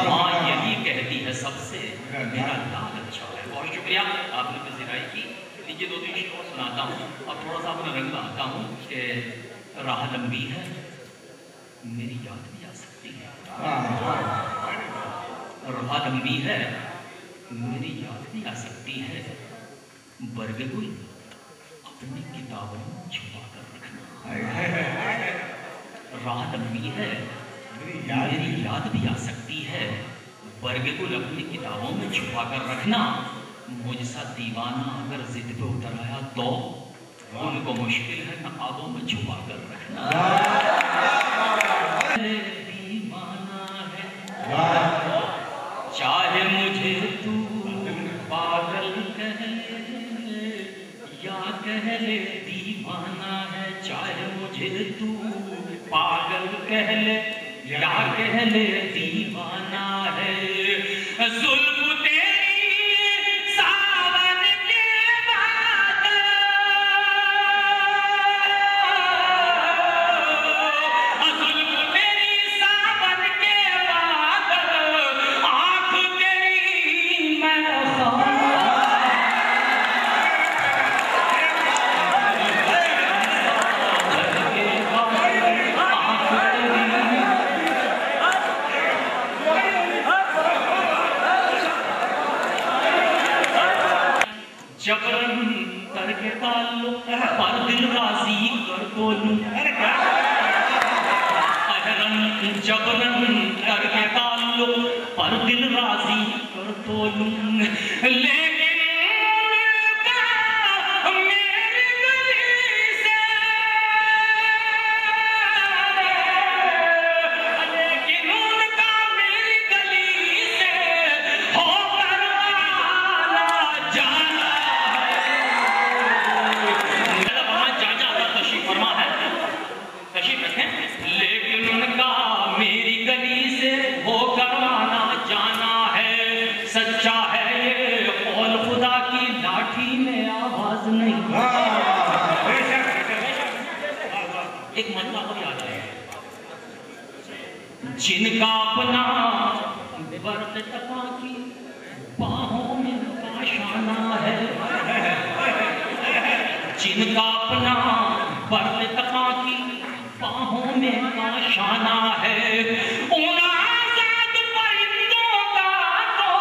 माँ यही कहती है सबसे मेरा लाल अच्छा है। बहुत शुक्रिया आपने पज़ीराई की। लीजिए 2-3 शेर और सुनाता हूँ, अब थोड़ा सा अपना रंग आता हूँ कि राह लंबी है मेरी याद भी आ सकती है, राह लंबी है मेरी याद भी आ सकती है, बरगे गुल अपनी किताबों में छुपा कर रखना। राह लंबी है मेरी याद भी आ सकती है, बरगे गुल अपनी किताबों में छुपा कर रखना। मुझसा दीवाना अगर जिद पे उतर आया तो उनको मुश्किल है नकाबों में छुपा कर रखना। दीवाना है चाहे मुझे तू पागल कह ले या कह ले, दीवाना है चाहे मुझे तू पागल कह ले या कह ले, दीवाना है। जुल्फ जबरन करके ताल्लुक पर दिल राजी कर बोलूं, जबरन करके ताल्लुक पर दिल राजी कर पर तोलूं, लेकिन मेरी गली से, लेकिन उनका मेरी गली से होकर आना जाना वहां जाना तशरीफ फरमा है, तशरीफ रखें। लेकिन उनका मेरी गली से होकर आना जाना है, सच्चा है ये कौल खुदा की लाठी में आवाज नहीं। एक मसला और याद है, जिनका अपना वर्त तपा की बाहों में काशाना है, जिनका अपना वर्त तपा की बाहों में काशाना है, उन आजाद परिंदों का तो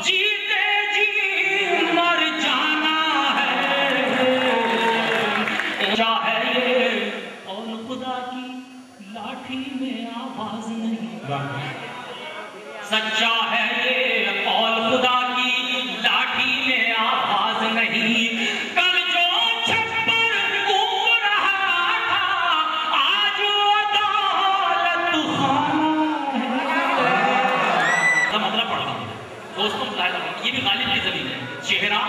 जीते जी मर जाना है। चाहे ये और खुदा की लाठी में आवाज नहीं, सच्चा है ये और खुदा की लाठी में आवाज नहीं। कल जो छप्पर कूद रहा था, आज अदालत खाना है। मतलब पढ़ रहा हूं दोस्तों, ये भी गालिब की जमीन है। चेहरा,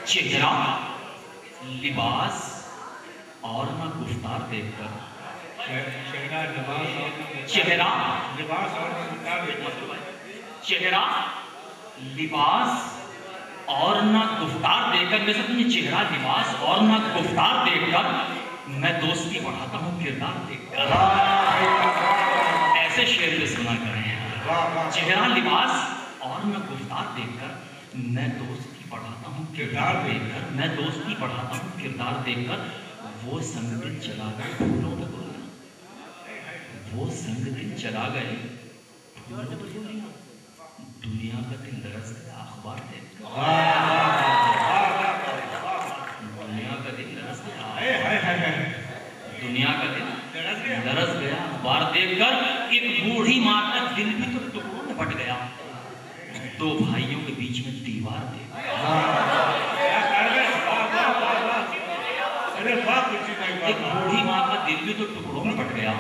चेहरा, लिबास और ना गुफ्तार देखकर, चेहरा लिबास और चेहरा, लिबास और चेहरा, लिबास और ना गुफ्तार देखकर, मैं समझे चेहरा, लिबास और ना गुफ्तार देखकर मैं दोस्ती बढ़ाता हूँ किरदार देखकर। ऐसे शेर में सुना करें, चेहरा, लिबास और ना गुफ्तार देखकर मैं दोस्ती बढ़ाता हूँ किरदार देखकर, मैं दोस्ती बढ़ाता हूँ किरदार देखकर। वो संग दिन चला गए फूलों पे गोलियां, वो संग दिन चला गए फूलों पे गोलियां, दुनिया का दिल दरस गया अखबार देखकर, दुनिया का दिल दरस गया, दुनिया का दिल दरस गया अखबार देखकर। एक बूढ़ी माँ का दिल भी तो टुकड़ों में बट गया, दो भाइयों के बीच में दीवार देखकर। एक बूढ़ी माँ का दिल भी तो टुकड़ों में बट गया,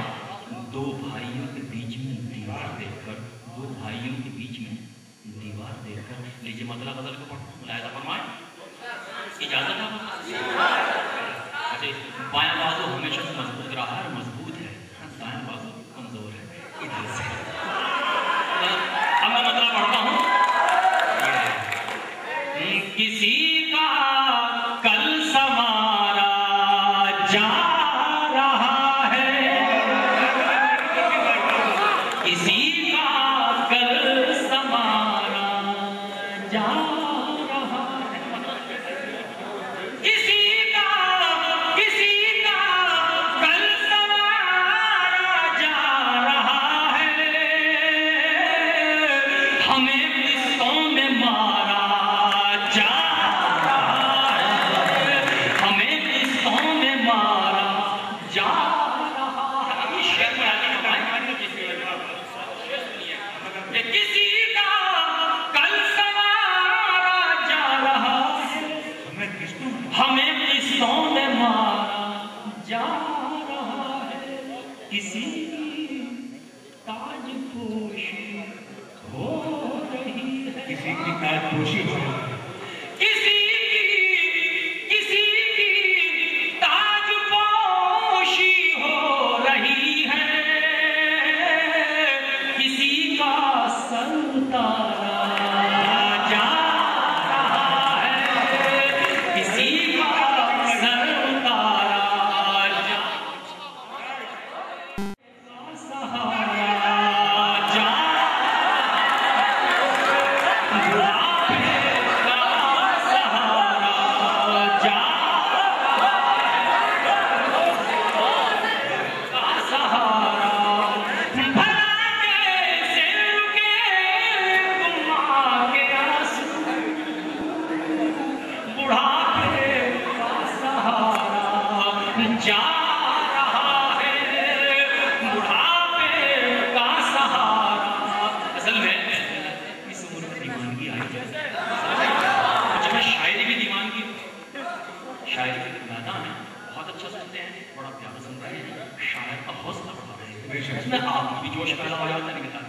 दो भाइयों के बीच में दीवार देखकर, दो भाइयों के बीच में दीवार देखकर। लीजिए मतलब बदल के पढ़ो, मुलाहिजा फरमाए, इजाजत है। अच्छा, बायां बाजू हमेशा से मजबूत रहा है, मजबूत है, दायां बाजू कमजोर है। इधर से अब मैं मतलब पढ़ता हूँ। किसी का कल समारा जा रहा है, किसी का कल समारा जा रहा है, किसी का कल समारा जा रहा है, हमें किस्तों में मारा जा रहा है, हमें किस्तों में मारा जा रहा है। अभी शेर में आगे किसी का कल सवारा जा रहा है, हमें किस्तों में मारा जा रहा है, किसी की ताजपोशी हो रही है, किसी की ताजपोशी हो, किसी की ताजपोशी हो रही है, किसी का सर उतारा जा रहा है, किसी का सर उतारा जा, सहारा जा, बुढ़ापे इसमें आप भी जोश पैदा हो जाता है निकलता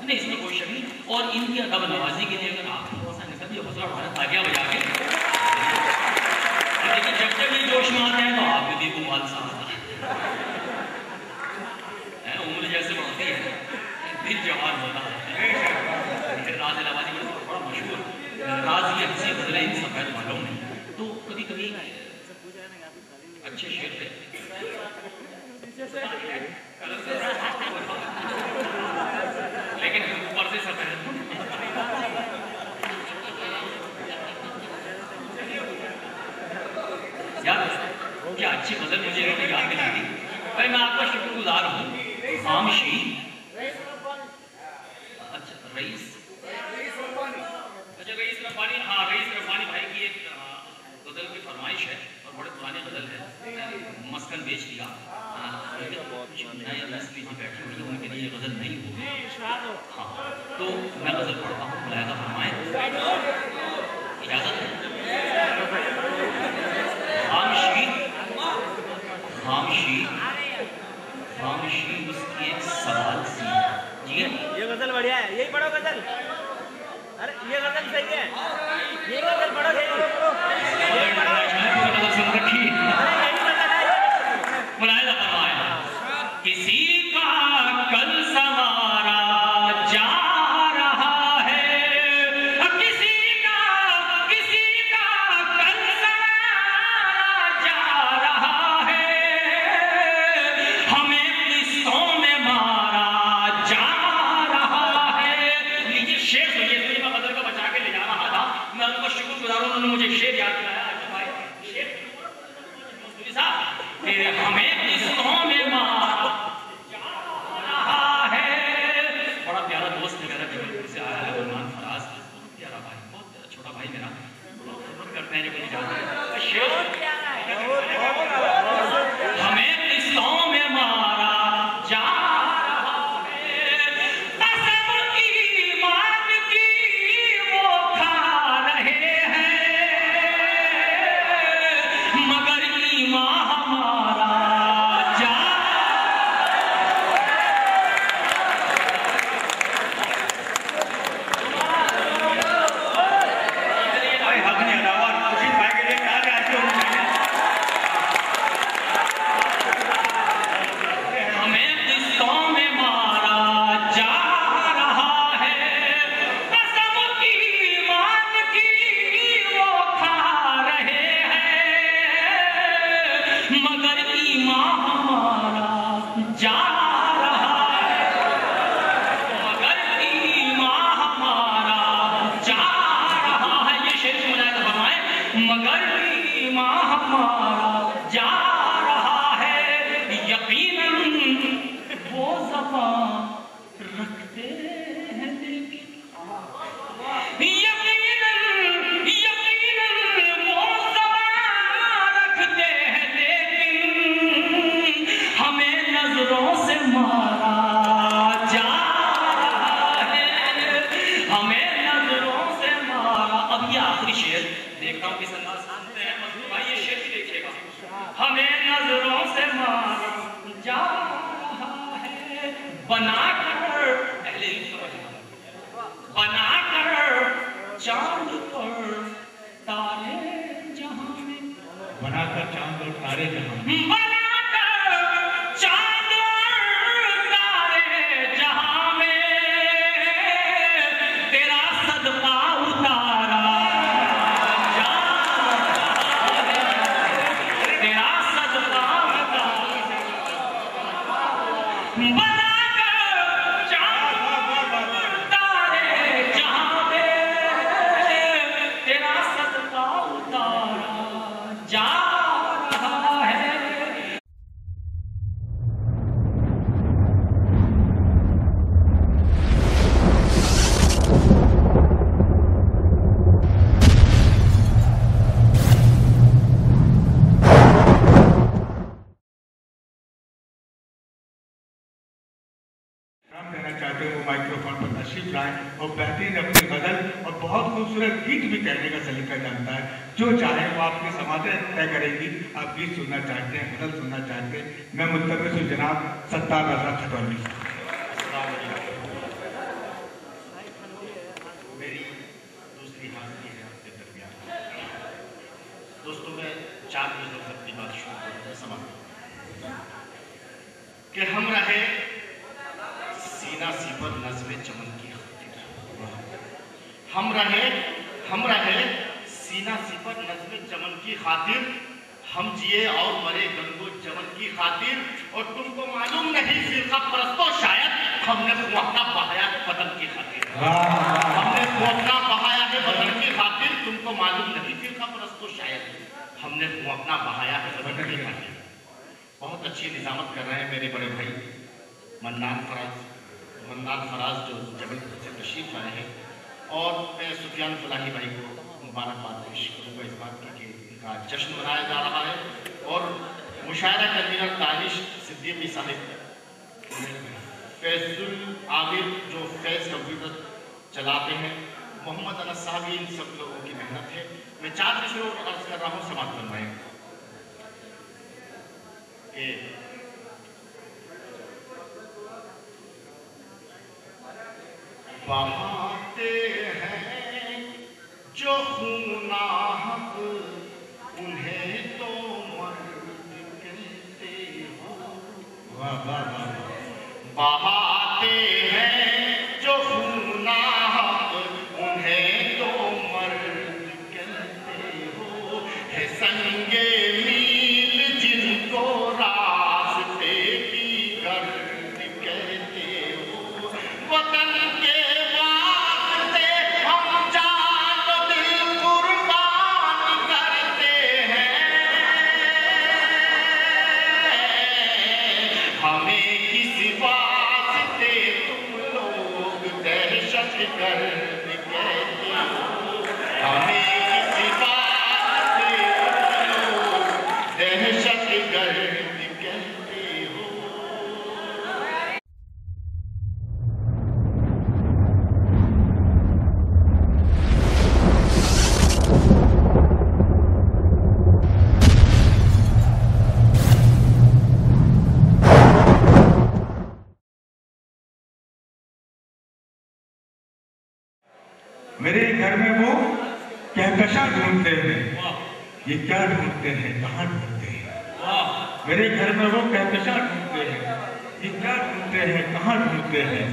नहीं, इसमें कोई शक नहीं। और इनकी अदब नवाजी के लिए अगर आप थोड़ा सा निकल दिया हौसला उठाना, तालियां बजा के, लेकिन जब जब ये जोश में आते हैं तो आप भी देखो माल सा आता है, उम्र जैसे बढ़ती है दिल जवान होता है। राज नवाजी बड़ा मशहूर राज की हंसी बदले इन सफेद मालूम नहीं, तो कभी कभी अच्छे शेर थे लेकिन ऊपर से सफेद। यार क्या अच्छी गजल मुझे याद दिलाई भाई, मैं आपका शुक्रगुजार हूँ। खामशी, अच्छा रईस, अच्छा रईस रब्बानी, हाँ रईस रब्बानी भाई की एक गजल की फरमाइश है और बड़े पुराने गजल है, मस्कन बेच दिया, नया नस्ल ही बैठी हुई है, उनके लिए गजल नहीं होगी। हाँ तो मैं गजल पढ़ता हूँ, मुलायदा फरमाएं, इजाजत है। खामशी, खामशी, खामशी उसकी एक सवाल सी है। जी ये गजल बढ़िया है, यही पढ़ो गजल। अरे ये गजल सही है, ये गजल पढ़ो, यही पढ़ो। सुन रखी मुलायदा फरमाया, किसी का कल सवारा जा रहा है, किसी का कल सवारा जा रहा है, हमें किस्तों में मारा जा रहा है। लीजिए शेर सुनिए, मैं बदल का बचा के ले जा रहा था, मैं उनको शुक्रगुजार हूं, उन्होंने मुझे शेर याद दिलाया। हमें किस्तों में मारा जा रहा है। बड़ा प्यारा दोस्त है मेरा, जबलपुर से आया है, उन्मान फराज, बहुत प्यारा भाई, बहुत छोटा भाई मेरा, बहुत खिदमत करते हैं जब जाते हैं। हमें किस्तों में मारा जा रहा है, कसम ईमान की वो खा रहे हैं, मगर ईमान माइक्रोफोन पर तशरीफ लाएं और बेहतरीन अपनी गजल और बहुत खूबसूरत गीत भी कहने का सलीका जानता है। जो चाहे वो आपकी समाधि तय करेगी। आप गीत सुनना चाहते हैं, गजल सुनना चाहते हैं, मैं मुल्तमिस हूं जनाब सत्तार रजा खतौली। मेरी दूसरी हाजिरी है आपके दरमियान। दोस्तों, मैं 4 मिनट तक अपनी बात शुरू करूँगा। समाप्त कि हम रहे सीना सीपर नज़्मे चमन की खातिर, हम रहे सीना सीपर नज़्मे चमन की खातिर, हम जिए और मरे गंगो जमन की खातिर। और तुमको मालूम नहीं फिरका परस्तों, शायद हमने वो अपना बहाया वतन की खातिर, हमने वो अपना बहाया है वतन की खातिर। तुमको मालूम नहीं फिरका परस्तों, शायद हमने वो अपना बहाया है वतन की खातिर। बहुत अच्छी निजामत कर रहे हैं मेरे बड़े भाई मन्नान फराज जो जबलपुर से तशरीफ लाए हैं। और मैं सुफियान फलाही भाई को मुबारकबाद पेश करूँगा इस बात की कि इनका जश्न मनाया जा रहा है। और मुशायरा कन्वीनर दानिश सिद्दीकी साहिब, फैजुल आबिद जो फैज़ कंप्यूटर चलाते हैं, मोहम्मद अनस साहब, इन सब लोगों की मेहनत है। मैं 4 चीज़ों को अर्ज कर रहा हूँ, समाप्त करवाएँ। बहाते हैं जो खूना हक, उन्हें तो मर्द कहते हो। बहाते हैं जो खूना हक, उन्हें तो मर्द कहते हो। है संगे मील जिनको रास्ते की गर्द कहते हो। वतन के मेरे घर में वो कहकशा ढूंढते हैं, ये क्या ढूंढते हैं, कहाँ ढूंढते हैं। मेरे घर में वो कहकशा ढूंढते हैं, ये क्या ढूंढते हैं, कहाँ ढूंढते हैं।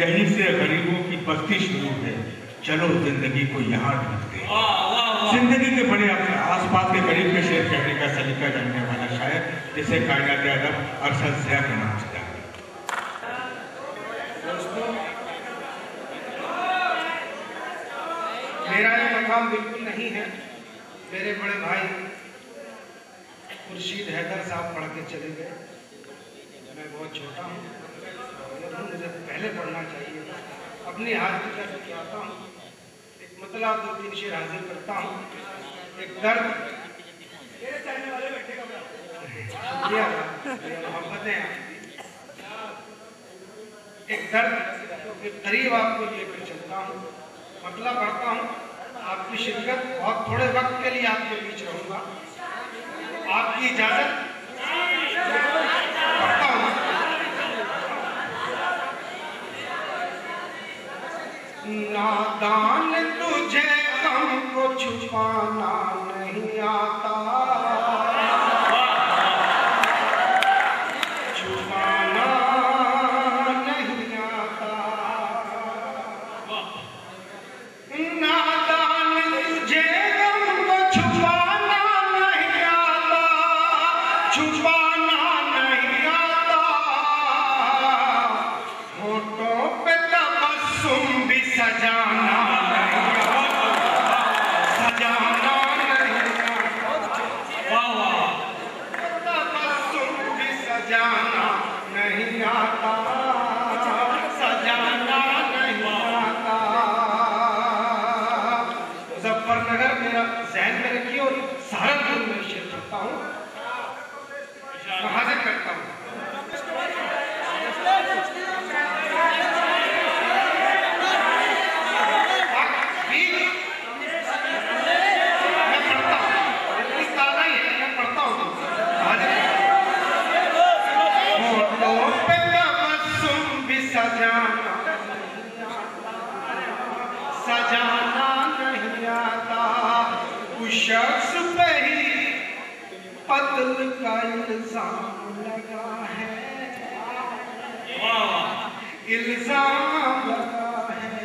यहीं से गरीबों की बस्ती शुरू है, चलो जिंदगी को यहाँ ढूंढते हैं। जिंदगी के बड़े आसपास के गरीब के शेर कहने का सलीका जानने वाला शायर, जिसे कायनात अदब अरशद ज़िया के नाम से जानते हैं। मेरा ये मकाम बिल्कुल नहीं है। मेरे बड़े भाई खुर्शीद हैदर साहब पढ़ के चले गए। मैं बहुत छोटा हूँ, मुझे पहले पढ़ना चाहिए। अपनी हाजिरी करके आता हूँ, एक मतलब 2-3 शेर हाजिर करता हूँ। एक दर्द, मोहब्बतें, एक दर्द के करीब आपको लेकर चलता हूँ। मतलब पढ़ता हूँ, आपकी शिरकत, बहुत थोड़े वक्त के लिए आपके बीच रहूंगा, आपकी इजाजत। पढ़ता हूँ। नादान तुझे गम को छुपाना नहीं आता, छुपाना नहीं आता। नादान तुझे गम को छुपाना नहीं आता, छुपाना नहीं आता। होठों पे तबस्सुम भी सजाना नहीं आता, सजाना नहीं आता। तबस्सुम भी सजाना नहीं आता, सजाना नहीं आता। मुजफ्फरनगर मेरा ज़हन में रखिए और सहारनपुर में शेर करता हूँ, हाजिर करता हूँ। बीच सजाना नहीं आता, उस शख्स पे ही कत्ल का इल्जाम लगा है, इल्जाम लगा है,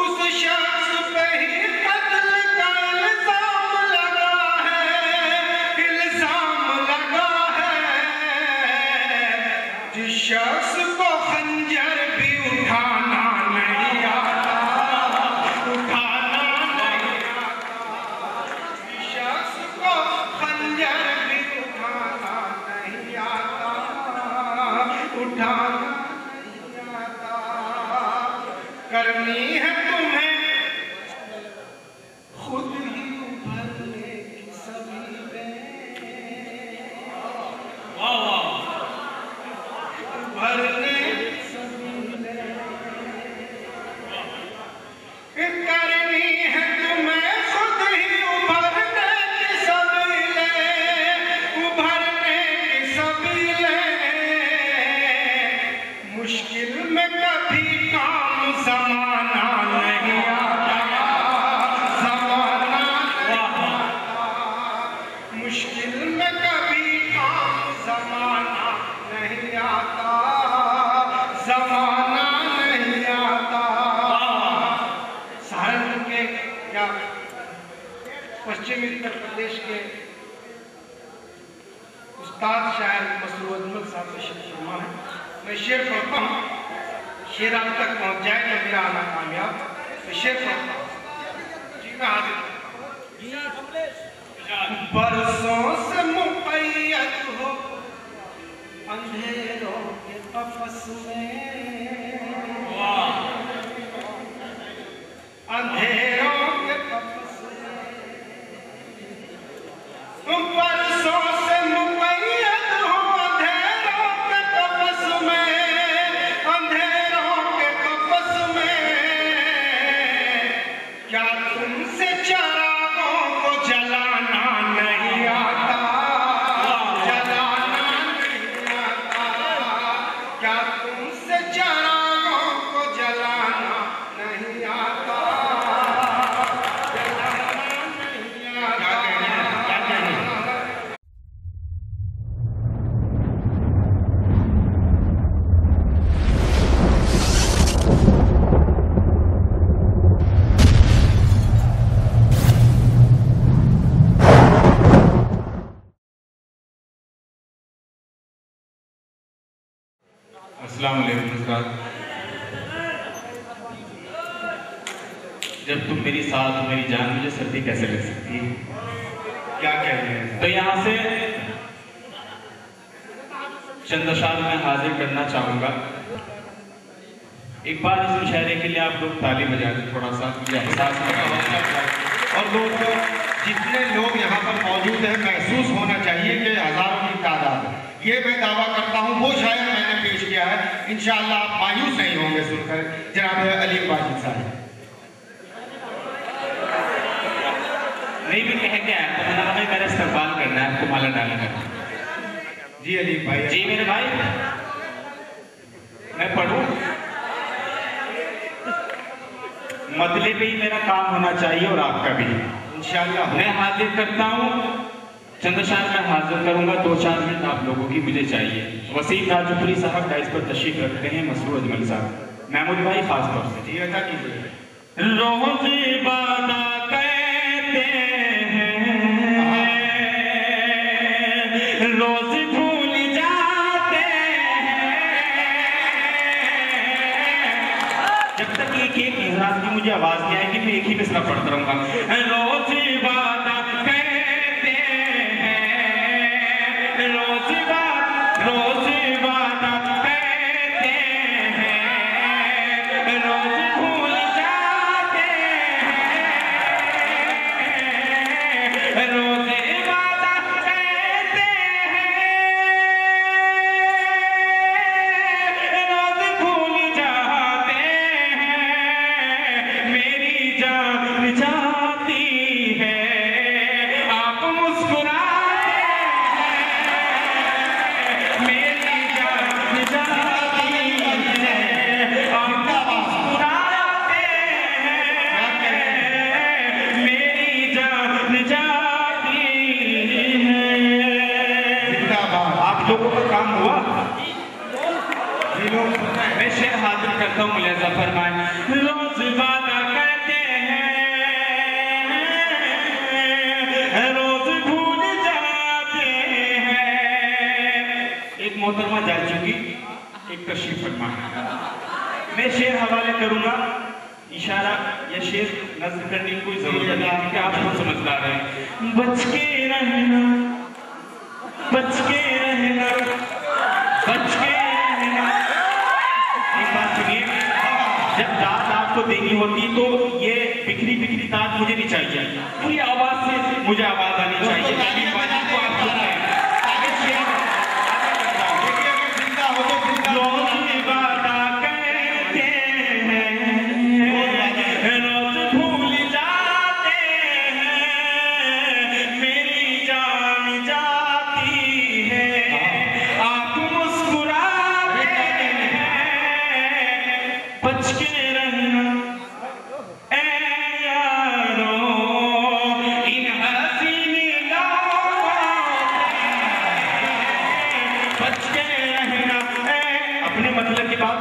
उस शख्स पे ही कत्ल का इल्जाम लगा है, इल्जाम लगा है, जिस शख्स को खंजर भी उठाना नहीं आता, उठाना नहीं आता, जिस शख्स को खंजर भी उठाना नहीं आता, उठाना नहीं आता, करनी है तुम्हें खुद ही उभरने की सबीलें, उभरने की सबीलें, करनी है तुम्हें खुद ही उभरने की सबीलें, उभरने की सबीलें, मुश्किल में कभी काम ज़माना नहीं आता, ज़माना नहीं आता, मुश्किल में कभी काम ज़माना नहीं आता, ज़माना नहीं आता। सहारनपुर के या पश्चिमी उत्तर प्रदेश के उस्ताद शायर मसरूर अजमल साहब का शेर फरमा है। मैं शेर पढ़ता हूँ, शेर आप तक पहुँच जाए तो मेरा आना कामयाब। मैं शेर पढ़ता हूँ जी, मैं हाजिर बरसों से मुक़य्यद हो अंधेरों के कफ़स में, अंधेरों के कफ़स में, बरसों से मुक़य्यद हो अंधेरों के कफ़स में, अंधेरों के कफ़स में, क्या तुमसे चिरागों को जलाना नहीं आता, जलाना नहीं आता, क्या तुमसे चिरागों को जलाना नहीं आता, जलाना नहीं आता। अस्सलाम वालेकुम हज़रात। जब तुम मेरी साथ हो मेरी जान, मुझे सर्दी कैसे लग सकती है? क्या कह रहे हैं? तो यहाँ से चंद अशार मैं हाजिर करना चाहूँगा। एक बार इस मुशायरे के लिए आप लोग ताली बजा दें, थोड़ा सा मुझे एहसास होगा। और दोस्तों, जितने लोग यहाँ पर मौजूद हैं, महसूस होना चाहिए कि हज़ारों की तादाद है। ये मैं दावा करता हूँ, वो शायर मैंने पेश किया है, इंशाअल्लाह आप मायूस नहीं होंगे सुनकर। जनाब अलीम वाजिद साहब नहीं भी कह के आया तो मैंने कहा मेरा इस्तेमाल करना है, आपको माला डालना है। जी अलीम भाई। जी मेरे भाई, मैं पढ़ूं, मतले पे ही मेरा काम होना चाहिए और आपका भी इंशाअल्लाह। मैं हाजिर करता हूँ, चंद शायर मैं हाजिर करूंगा, 2-4 मिनट आप लोगों की मुझे चाहिए। वसीम राजपुरी साहब का इस पर तशरीफ रखते हैं, मसरूर अजमल साहब, महमूद भाई खास तौर से। जी अदा कीजिए। रोज़ इबादत कहते हैं, रोज़ भूल जाते हैं। जब तक एक इजरात की मुझे आवाज नहीं आएगी, मैं एक ही मिसरा पढ़ता रहूंगा। रोज़ इबादत कहते हैं, रोज़ इबादत कहते हैं, रोज़ भूल जाते हैं, रोज़ इबादत कहते हैं, रोज़ भूल जाते हैं। मेरी जान जाती है, आप मुस्कुराते हैं। मेरी फरमाए, रोज वादा करते हैं, रोज भूल जाते हैं। एक मोहतरमा जा चुकी, एक तशरीफ फरमा है। मैं शेर हवाले करूंगा, इशारा या शेर नज़्म करने की कोई जरूरत नहीं है कि आप लोग समझदार हैं। बच के रहना, बच के रहना, बच के रहना। एक बात सुनिए, जब दाद आपको देनी होती तो ये बिखरी बिखरी दाद मुझे नहीं चाहिए, पूरी आवाज से मुझे आवाज आनी चाहिए ताकि बाजी को आप सुन रहे हैं।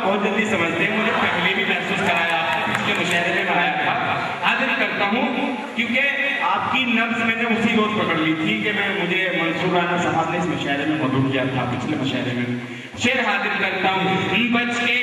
बहुत जल्दी समझते हैं, मुझे पहले भी महसूस कराया, आपने पिछले मुशायरे में बनाया था। हाजिर करता हूँ क्योंकि आपकी नब्ज मैंने उसी रोज पकड़ ली थी कि मैं मुझे मंसूर राना साहब ने इस मुशायरे में मदद किया था, पिछले मुशायरे में। शेर हाजिर करता हूँ, बच के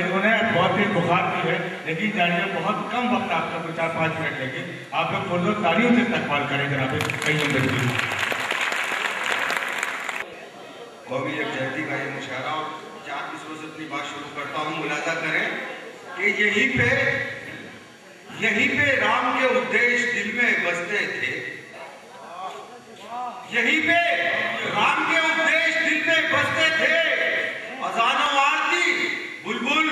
उन्हें बहुत तेज बुखार भी है, लेकिन जानिए बहुत कम वक्त आपका 4-5 मिनट लेंगे। आप लोग फुल तालियों से इस्तकबाल करें जनाब कई नंबर कौमी यकजहती का ये मुशायरा और 4 मिसरों से अपनी बात शुरू करता हूँ। मुलाजा करें कि यहीं पे राम के उद्देश्य दिल में बसते थे, यहीं पे राम के उद्देश्य दिल में बसते थे। अज़ानो आरती बुलबुल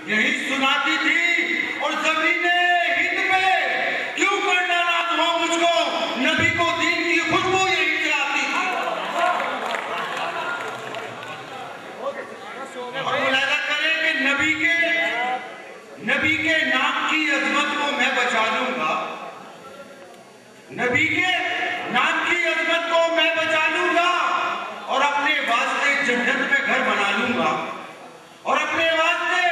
यही सुनाती थी और ज़मीने हिंद पे क्यों कर डाला हो मुझको, नबी को दीन की खुशबू यहीं से आती थी। और मुलाजा करें कि नबी के नाम की अजमत को मैं बचा लूंगा, नबी के नाम की अजमत को मैं बचा लूंगा और अपने वास्ते जन्नत में घर बना लूंगा, और अपने वास्ते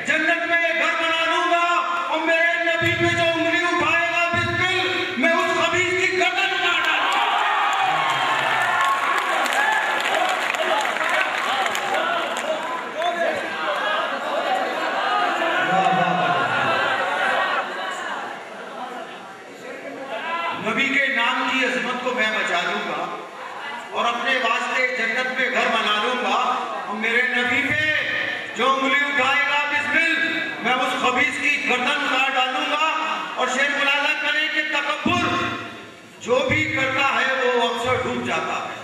जन्नत में घर बना लूंगा। और मेरे नबी पे जो उंगली उठाएगा बिस्मिल, मैं उस खबीस की गर्दन उतार डालूंगा। नबी के नाम की अजमत को मैं बचा लूंगा और अपने वास्ते जन्नत में घर बना लूंगा। और मेरे नबी पे जो उंगली उठाएगा बिस्मिल, मैं उस खबीस की गर्दन उतार डालूंगा। और शेर मुलाजा करें कि तकब्बुर जो भी करता है वो अक्सर डूब जाता है,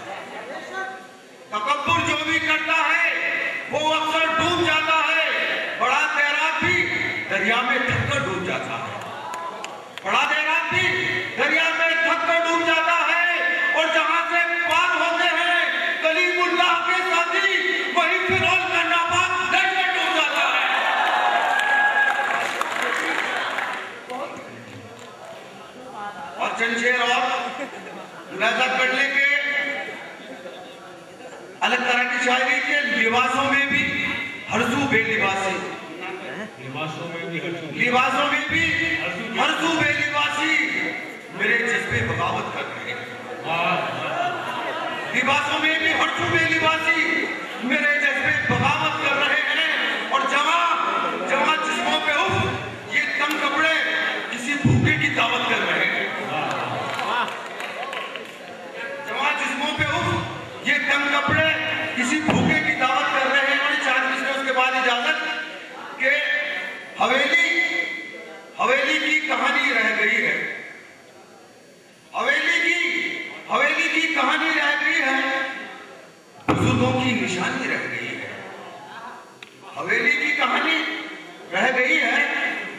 तकब्बुर जो भी करता है वो अक्सर डूब जाता है। बड़ा तैराक भी दरिया में थककर डूब जाता है, बड़ा तैराक भी दरिया में थककर डूब जाता है। और जहां से पार होते हैं कलीमुल्लाह के साथी, वहीं फिरौन का नापाक डरकर डूब जाता है। और चंद शेर और मुलाजा कर लेंगे। अलग तरह की शायरी के लिबासों में भी हरजू बेलिबासी, लिबासों में भी हर्षू बेलिबासी मेरे जज्बे बगावत कर रहे हैं। लिबासों में भी हर्षू बेलिबासी मेरे जज्बे बगावत कर रहे हैं। और जमा जिस्मों पे उफ ये तंग कपड़े किसी भूखे की दावत कर रहे हैं। जमा जिस्मों पे उफ ये तंग कपड़े किसी भूखे की दावत कर रहे हैं। और चार मिसरे उसके बाद इजाजत के हवेली की कहानी रह गई है। हवेली की कहानी रह गई है, बुजुर्गों की निशानी रह गई है। हवेली की कहानी रह गई है,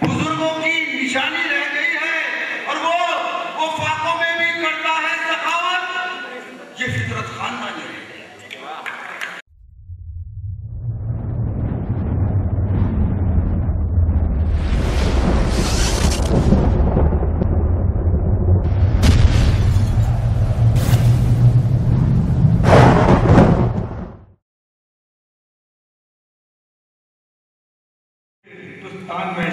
बुजुर्गों की निशानी रह गई है। और वो फाकों में भी करता है सखावत, ये फितरत खानदानी है। हिंदुस्तान में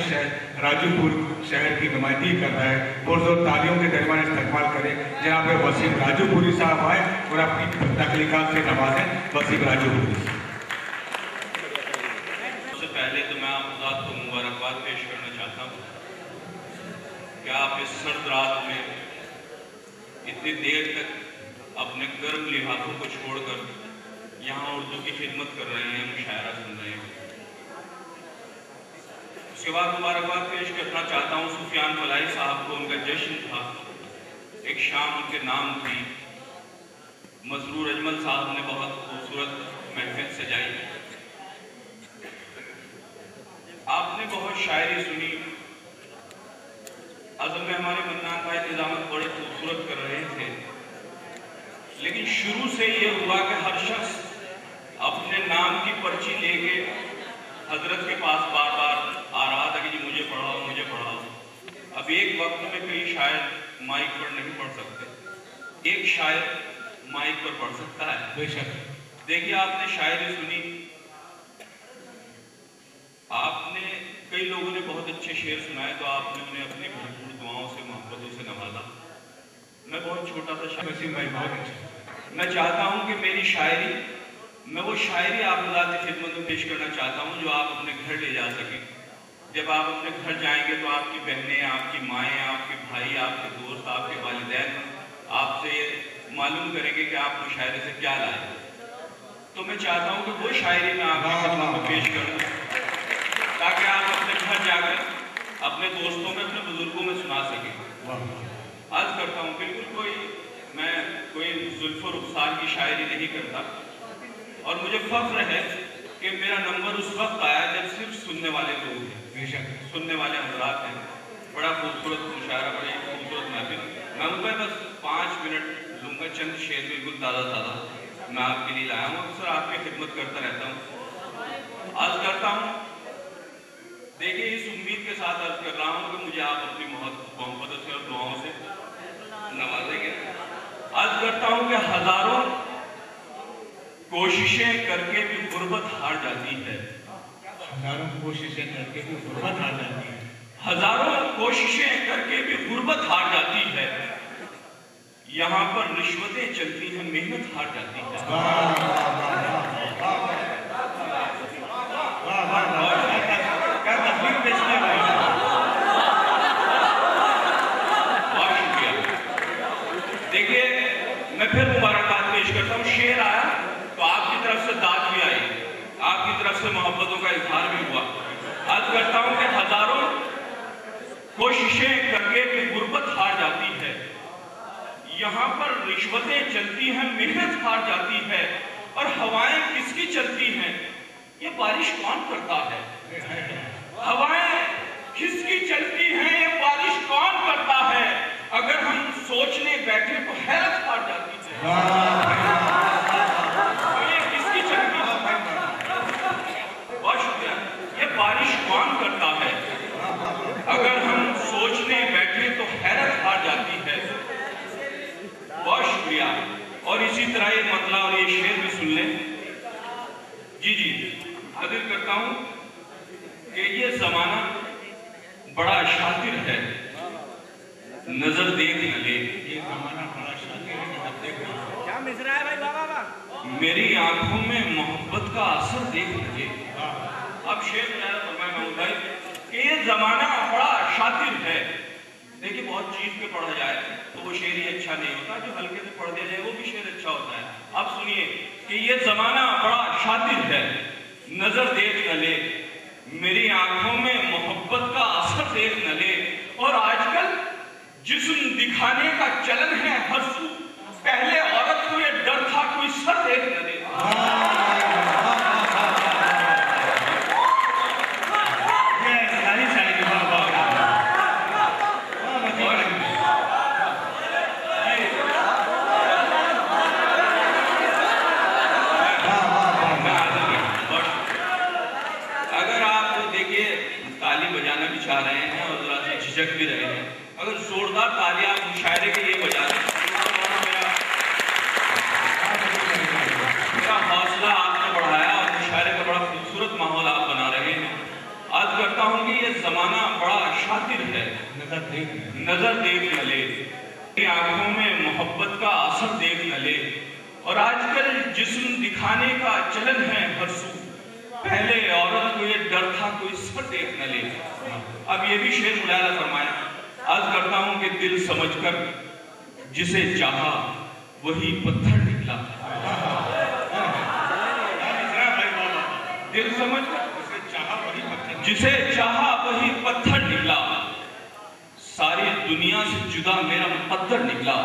राजूपुर शहर की नुमाइंदगी कर रहा है। पुरजोर तालियों के दरमियान इस्तेमाल करें। जनाब वसीम राजूपुरी साहब आए और अपनी तकलीकात से नवाजें। वसीम राजूपुरी। सबसे पहले तो मैं आप को मुबारकबाद पेश करना चाहता हूँ कि आप इस सर्द रात में इतनी देर तक अपने गर्म लिहाजों को छोड़कर यहाँ उर्दू की खिदमत कर रहे हैं, मुशायरा सुन रहे हैं। उसके बाद मुबारकबाद पेश करना चाहता हूँ सुफियान फलाई साहब को। उनका जश्न था, एक शाम उनके नाम थी। मसरूर अजमल साहब ने बहुत खूबसूरत महफिल सजाई। आपने बहुत शायरी सुनी। असल में हमारे मन्नान भाई निजामत बड़े खूबसूरत कर रहे थे, लेकिन शुरू से ये हुआ कि हर शख्स अपने नाम की पर्ची लेके हजरत के पास बार बार आ रहा था कि जी मुझे पढ़ाओ, मुझे पढ़ाओ। अब एक वक्त में कई शायर माइक पर नहीं पढ़ सकते, एक शायर माइक पर पढ़ सकता है। बेशक। देखिए, आपने शायरी सुनी, आपने कई लोगों ने बहुत अच्छे शेर सुनाए, तो आपने उन्हें अपनी भरपूर दुआओं से, मोहब्बतों से नवाजा। मैं बहुत छोटा सा शायर, मैं चाहता हूँ कि मेरी शायरी, मैं वो शायरी आप अल्लाह की खिदमत में पेश करना चाहता हूँ जो आप अपने घर ले जा सकें। जब आप अपने घर जाएंगे तो आपकी बहनें, आपकी माएँ, आपके भाई, आपके दोस्त, आपके वालिदैन आपसे ये मालूम करेंगे कि आप मुशायरे से क्या लाए। तो मैं चाहता हूँ कि वो शायरी मैं आपकी खिदमत में पेश करूँ ताकि आप अपने घर जाकर अपने दोस्तों में, अपने बुजुर्गों में सुना सकें। आज करता हूँ, बिल्कुल मैं कोई जुल्फ़ो रुखसार की शायरी नहीं करता। और मुझे फख्र है कि मेरा नंबर उस वक्त आया जब सिर्फ सुनने वाले लोग हैं, सुनने वाले हजरात हैं। बड़ा खूबसूरत मुशायरा, बड़ी खूबसूरत महफिल। मैं उन पर बस 5 मिनट लूँगा, चंद शेर बिल्कुल ताज़ा मैं आपके लिए लाया हूँ। अक्सर आपकी खिदमत करता रहता हूँ, आज करता हूँ। देखिए, इस उम्मीद के साथ अर्ज कर रहा हूँ कि मुझे आप अपनी मोहब्बतों से और दुआओं से नवाजेंगे। आज करता हूँ कि हजारों कोशिशें करके भी गुर्बत हार जाती है। हजारों कोशिशें करके भी गुर्बत हार जाती है। हजारों कोशिशें करके भी गुर्बत हार जाती है। यहाँ पर रिश्वतें चलती हैं, मेहनत हार जाती है। देखिए, मैं फिर मुबारकबाद पेश करता हूँ। शेर आया तो आपकी तरफ से दाद भी आई, आपकी तरफ से मोहब्बतों का इजहार भी हुआ। आज करता हूँ कि हजारों कोशिशें करके भी गुर्बत हार जाती है। यहाँ पर रिश्वतें चलती हैं, मेहनत हार जाती है। और हवाएं किसकी चलती हैं, ये बारिश कौन करता है। हवाएं किसकी चलती हैं, ये बारिश कौन करता है। अगर हम सोचने बैठे तो हैरत हार जाती है। ये किसकी चलती है, बहुत शुक्रिया। ये बारिश कौन करता है। अगर हम सोचने बैठे तो हैरत हार जाती है। बहुत शुक्रिया। और इसी तरह ये मतला और ये शेर भी सुन लें। जी, हाजिर करता हूं कि ये जमाना है, नजर देख न ले। ये जमाना बड़ा शातिर है, नजर देख न ले। क्या मिस रहा है भाई? वाह वाह। मेरी आंखों में मोहब्बत का असर देख लगे। अब शेर फरमाया महमूद भाई कि ये जमाना बड़ा शातिर है। देखिए, बहुत चीज पे पढ़ा जाए तो वो शेर ही अच्छा नहीं होता, जो हल्के से पढ़ दिया जाए वो भी शेर अच्छा होता है। अब सुनिए कि ये जमाना बड़ा शातिर है, नजर देख न ले, मेरी आंखों में मोहब्बत का असर देख न ले। और आजकल जिस्म दिखाने का चलन है हर सू, पहले औरत को ये डर था कोई सर देख न ले। बजाना भी चाह रहे हैं और जरा से झिझक भी रहे हैं, अगर जोरदार तालियां आप मुशायरे के लिए बजा दें, मेरा हौसला आपने बढ़ाया और मुशायरे का बड़ा खूबसूरत माहौल आप बना रहे हैं। आज करता हूं कि ये जमाना बड़ा शातिर है, नजर देख न ले, आंखों में मोहब्बत का असर देख न ले। और आजकल जिस्म दिखाने का चलन है हर सू, पहले औरत को ये डर था कोई सर देख न ले। अब ये भी शेर मुलायला फरमाया, आज करता हूं कि दिल समझकर जिसे चाहा वही पत्थर निकला। दिल समझकर जिसे चाहा वही पत्थर निकला, सारी दुनिया से जुदा मेरा मुकद्दर निकला,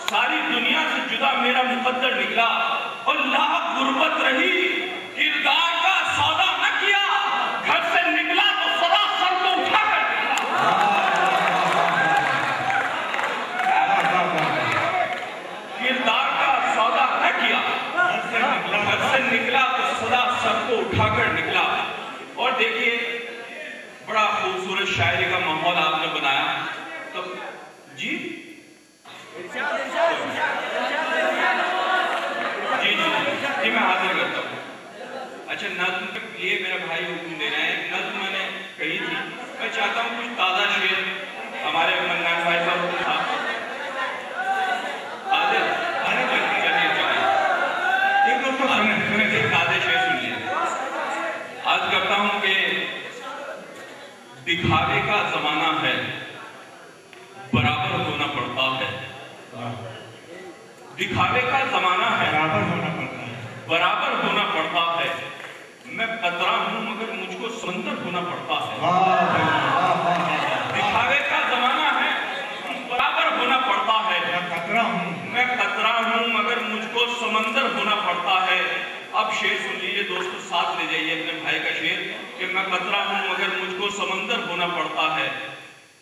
सारी दुनिया से जुदा मेरा मुकद्दर निकला। और लाख गुर्बत रही, किरदार का सौदा न किया, घर से निकला तो सदा सर को उठा कर किरदार का सौदा न किया, घर से निकला तो सदा सर को उठाकर निकला। और देखिए, बड़ा खूबसूरत शायरी का माहौल आपने बनाया। तो जी जी मैं हाजिर करता हूँ। अच्छा, नज्म के लिए मेरा भाई हुक्म दे रहे हैं। नज्म मैंने कही थी, मैं चाहता हूँ कुछ ताज़ा शेर हमारे मन्नान भाई साहब के साथ ताज़े शेर सुन लिए। आज करता हूँ कि दिखावे का जमाना है, बराबर होना पड़ता है। दिखावे का जमाना है, बराबर होना पड़ता है। मैं कतरा हूं मगर मुझको समंदर होना पड़ता है। दिखावे का जमाना है, बराबर होना पड़ता है। मैं कतरा हूं मगर मुझको समंदर होना पड़ता है। अब शेर सुन लीजिए दोस्तों, साथ ले जाइए अपने भाई का शेर कि मैं कतरा हूं मगर मुझको समंदर होना पड़ता है।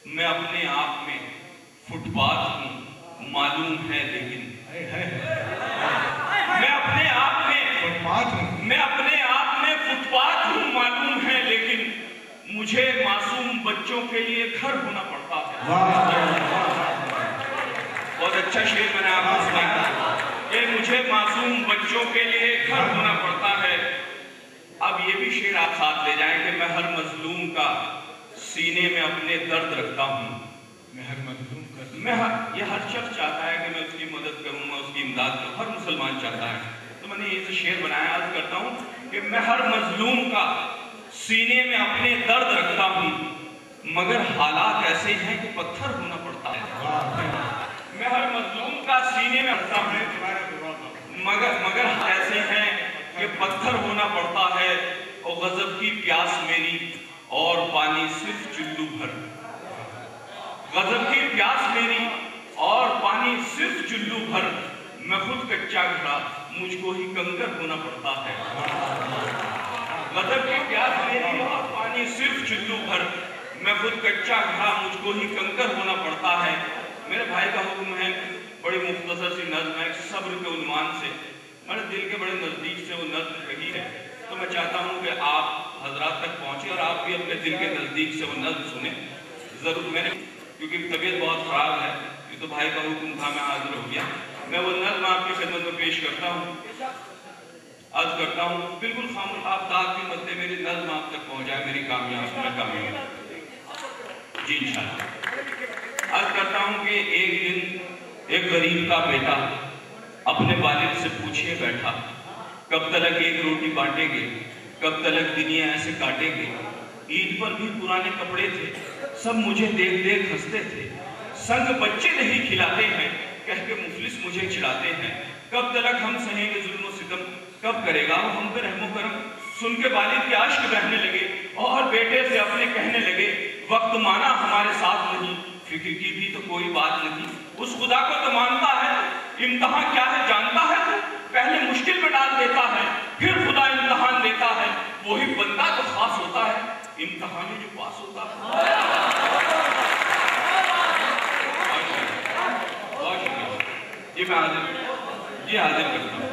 मैं अपने आप में फुटपाथ हूं मालूम है लेकिन, मैं अपने आप में फुटपाथ हूँ मालूम है लेकिन मुझे मासूम बच्चों के लिए घर होना पड़ता है। बहुत अच्छा शेर मैंने आपको सुनाया कि मुझे मासूम बच्चों के लिए घर होना पड़ता है। अब ये भी शेर आप साथ ले जाएं कि मैं हर मजलूम का सीने में अपने दर्द रखता हूँ। ये हर शख्स चाहता है कि मैं उसकी मदद करूं, मैं उसकी इमदाद करूं, हर मुसलमान चाहता है। तो मैंने ये शेर बनाया, आज करता हूं कि मैं हर मजलूम का सीने में अपने दर्द रखता हूं, मगर हालात ऐसे हैं कि पत्थर होना पड़ता है। मैं हर मजलूम का सीने में रखता हूं, मगर ऐसे हैं कि पत्थर होना पड़ता है। और गजब की प्यास मेरी और पानी सिर्फ चुल्लू भर, गजब की प्यास मेरी और पानी सिर्फ चुल्लू भर। मैं खुद कच्चा घड़ा, मुझको ही कंकर होना पड़ता है। गजब की प्यास मेरी और पानी सिर्फ चुल्लू भर। मैं खुद कच्चा घड़ा, मुझको ही कंकर होना पड़ता है। मेरे भाई का हुक्म है, बड़ी मुख्तसर सी नज्म है, सब्र के उन्वान से मेरे दिल के बड़े नजदीक से वो नज्म रही है। तो मैं चाहता हूँ कि आप हजरात तक पहुंचे और आप भी अपने दिल के नजदीक से वो नज्म सुने जरूर। मैंने क्योंकि तबीयत बहुत खराब है, ये तो भाई का हुक्म था, मैं हाजिर हो गया। मैं वो नज्म आपकी खिदमत में पेश करता हूँ, आज करता हूँ। बिल्कुल खामोश आप दाग की मध्य मेरी नज्म आप तक पहुंच जाए, मेरी कामयाब मैं कामयाब। जी इंशाल्लाह। आज करता हूँ कि एक दिन एक गरीब का बेटा अपने वालिद से पूछिए बैठा, कब तक एक रोटी बांटेंगे, कब तक दुनिया ऐसे काटेंगे। ईद पर भी पुराने कपड़े थे, सब मुझे देख देख हंसते थे। संग बच्चे नहीं खिलाते हैं, कह के मुफलिस मुझे चिढ़ाते हैं। कब तक हम सहेंगे जुल्म सितम, कब करेगा वो हम पे रहमो करम। सुन के वालिद के आश्क बहने लगे और बेटे से अपने कहने लगे, वक्त माना हमारे साथ नहीं, फिक्र की भी तो कोई बात नहीं। उस खुदा को तो मानता है, इम्तिहान क्या है जानता है तो पहले मुश्किल में डाल देता है, फिर खुदा इम्तिहान लेता है। वही बंदा तो खास होता है, इम्तिहान जो पास होता है। जी मैं हाजिर करता हूँ,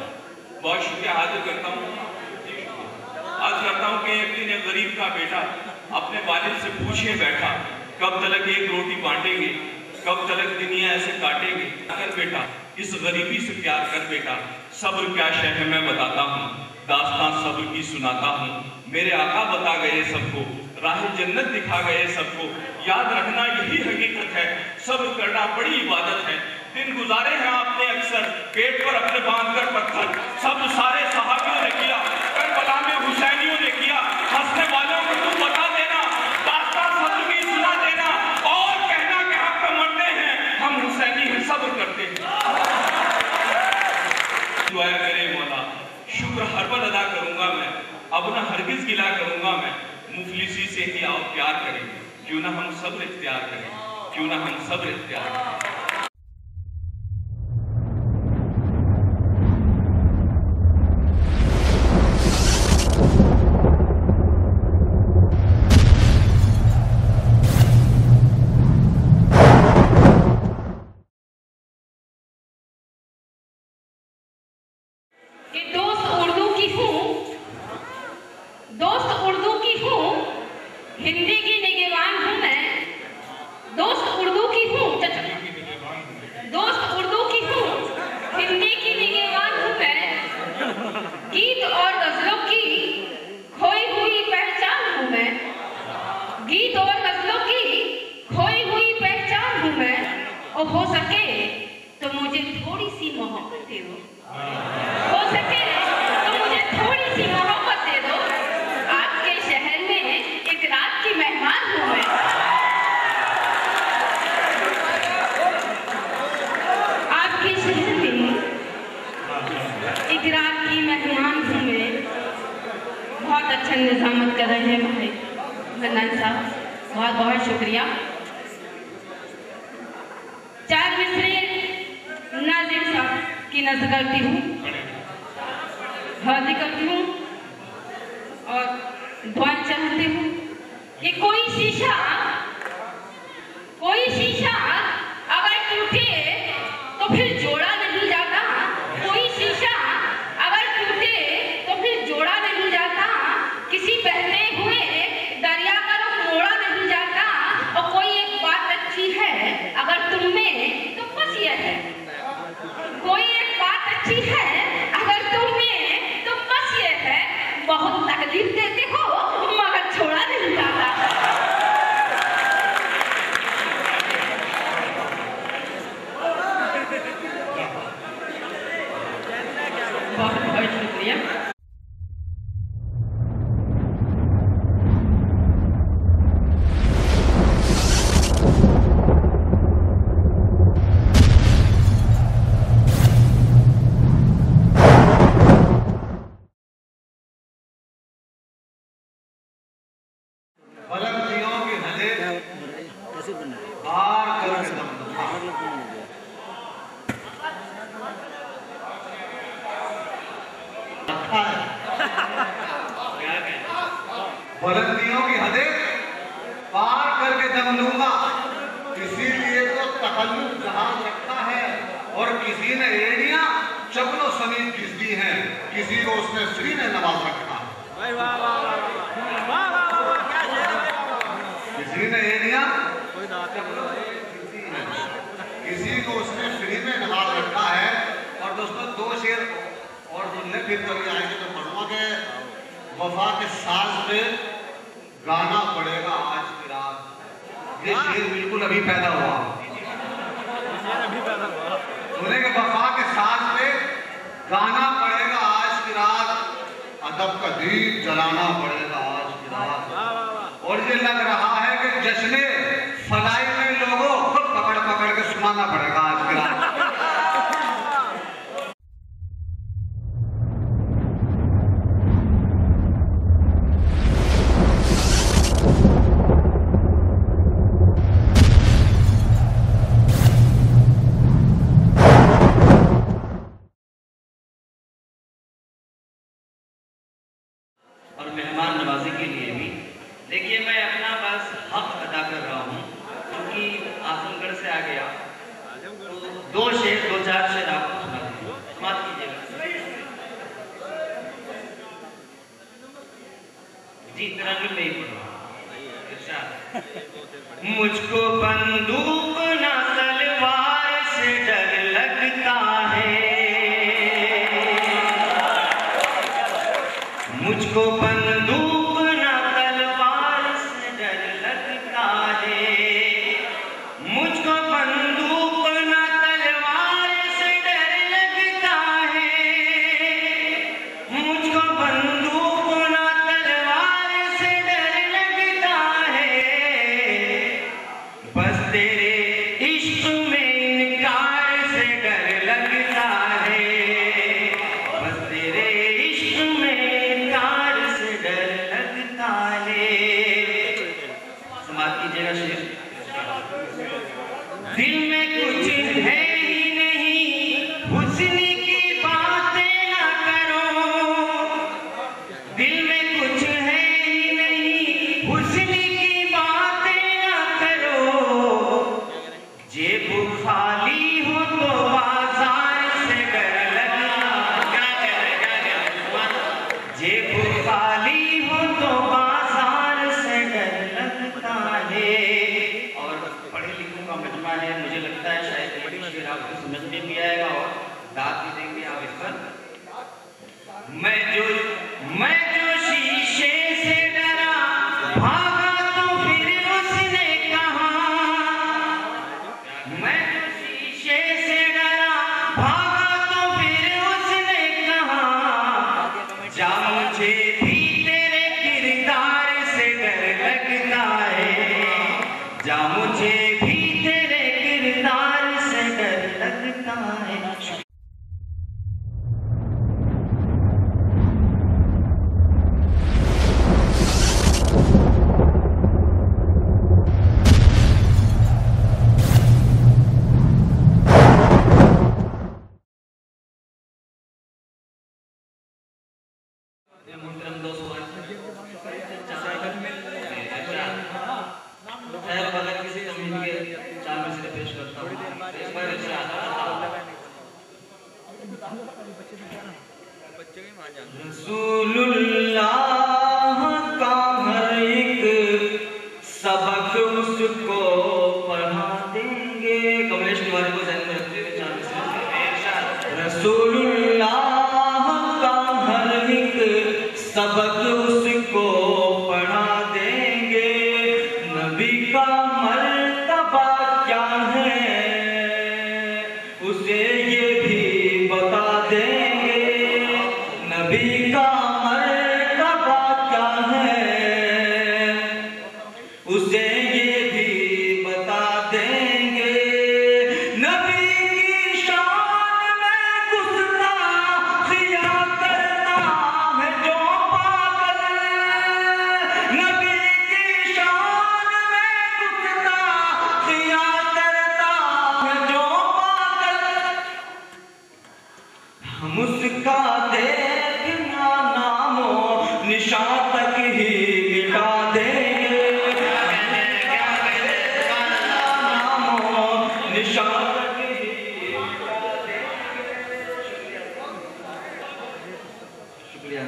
बहुत शुक्रिया हाजिर करता हूँ। आज करता हूँ कि एक दिन एक गरीब का बेटा अपने वालिद से पूछे बैठा, कब तक एक रोटी बांटेंगे, कब तक दुनिया ऐसे काटेंगे। अगर बेटा इस गरीबी से प्यार कर बेटा, सब्र क्या शय है मैं बताता हूँ, दास्तान सब्र की सुनाता हूँ। मेरे आका बता गए सबको, राह जन्नत दिखा गए सबको। याद रखना यही हकीकत है, सब्र करना बड़ी इबादत है। दिन गुजारे हैं आपने अक्सर, पेट पर अपने बांध कर पत्थर। सब सारे सहाबियों ने किया, करबला में हुसैनियों ने किया। हंसने वालों को तुम बता देना, दास्तान सब्र की सुना देना, और कहना कि हम तो मरते हैं, हम हुसैनी हैं, सब्र करते हैं। दुआ करे मौला, शुक्र हर पल अदा करूंगा मैं, अब ना हरगिज गिला करूंगा मैं। मुफलिसी से ही आओ प्यार करेंगे, क्यों ना हम सब्र इख्तियार करें, क्यों ना हम सब्र इख्तियार करें। हिंदी की निगहबान हूँ मैं, दोस्त उर्दू की हूँ, दोस्त उर्दू की हूँ, हिंदी की निगहबान हूँ मैं। गीत और गजलों की खोई हुई पहचान हूँ मैं, गीत और गजलों की खोई हुई पहचान हूँ मैं। और हो सके तो मुझे थोड़ी सी मोहब्बत दे दो, हो सके तो मुझे थोड़ी सी मोहब्बत दे दो। आपके शहर में एक रात की मेहमान हूँ मैं, आपके शहर में एक रात की मेहमान हूँ मैं। बहुत अच्छा निजामत कर रहे हैं भाई मन्नान साहब, बहुत बहुत शुक्रिया। चार मिसरे नाजिर साहब की नज़र करती हूँ, हाजिर करती हूँ और दुआ चाहती हूँ कि कोई शीशा अगर टूटे तो फिर जोड़ा नहीं जाता, कोई शीशा अगर टूटे तो फिर जोड़ा नहीं जाता। किसी बहते हुए दरिया का रुख मोड़ा नहीं जाता। और कोई एक बात अच्छी है अगर तुम में तो बस ये है, कोई एक बात अच्छी है अगर तुम में तो बस ये है, बहुत तकलीफ देते हो मगर छोड़ा नहीं जाता। बहुत बहुत शुक्रिया। बुलंदियों की हदें पार करके दमदमा, बुलंदियों की हदें पार करके दम लूंगा। इसीलिए तो तकल्लुफ जहाज रखा है और किसी ने एड़ियां चपलो समीत घिस दी हैं, किसी को उसने श्री ने नवाज रखा है। किसी ने एड़ियां किसी को उसने फ्री में नवाज रखा है। और दोस्तों दो शेर और सुनने फिर कभी आएंगे तो पढ़ूंगा के वफा के साज पे गाना पड़ेगा आज की रात। ये शेर बिल्कुल अभी पैदा हुआ। सोने के वफा के साथ में गाना पड़ेगा आज की रात, अदब का दीप जलाना पड़ेगा आज की रात। और ये लग रहा है कि जश्ने फलाई में लोगों को पकड़ पकड़ के सुनाना पड़ेगा आज की रात। और मेहमान नवाजी के लिए भी। देखिए मैं अपना बस हक अदा कर रहा हूँ, क्योंकि आजमगढ़ से आ गया तो 2 शेर 2-4 शेर आपको सुना दूँ, समाप्त कीजिएगा जी। तरंग में ही पढ़ रहा हूँ। मुझको बंदूक ना तलवार से डर लगता है, मुझको बंदूक ना तलवार से डर लगता है, मुझको बंदूक ना तलवार से डर लगता है, मुझको बंदूक ना तलवार से डर लगता है, बस तेरे इश्क में इनकार से डर लगता है, बस तेरे इश्क में कीजिएगा शेर। दिल में कुछ है ही नहीं, हुस्न की बातें ना करो, दिल में कुछ है ही नहीं, हुस्न की बातें ना करो, जेब खाली हो तो बाजार से डर लगता, जेब खाली हो तो बाजार से डर लगता है। और पढ़े लिखों का मजमा है, मुझे लगता है शायद बड़ी शेर आपको समझ में भी आएगा और दाद भी देंगे आप इस पर। मैं जो शीशे से डरा भागा तो फिर उसने कहा, मैं जो शीशे से डरा भागा तो फिर उसने कहा, जा मुझे भी तेरे किरदार से डर लगता है, जा मुझे भी तेरे किरदार से डर लगता है। मोहतरम दोस्तों, अगर किसी जमीन के 4 मिसरे पेश करता हूँ, इस पर रसूलुल्लाह का हर एक सबक उसको पढ़ा देंगे। कमलेश तिवारी को ध्यान में रखते हुए 4 मिसरे। रसूलुल्लाह का हर एक सबक उसको पढ़ा देंगे, नबी का मर्तबा क्या है उसे ये भी बता देंगे, नबी का मर्तबा क्या है उसे ये भी बता देंगे, नबी की शान में गुस्ताखियां करता है जो पागल, नबी की शान में गुस्ताखियां करता है जो पागल, हम उसका देखना नामो निशान तक ही मिटा देंगे, नामो निशान तक ही मिटा देंगे। शुक्रिया।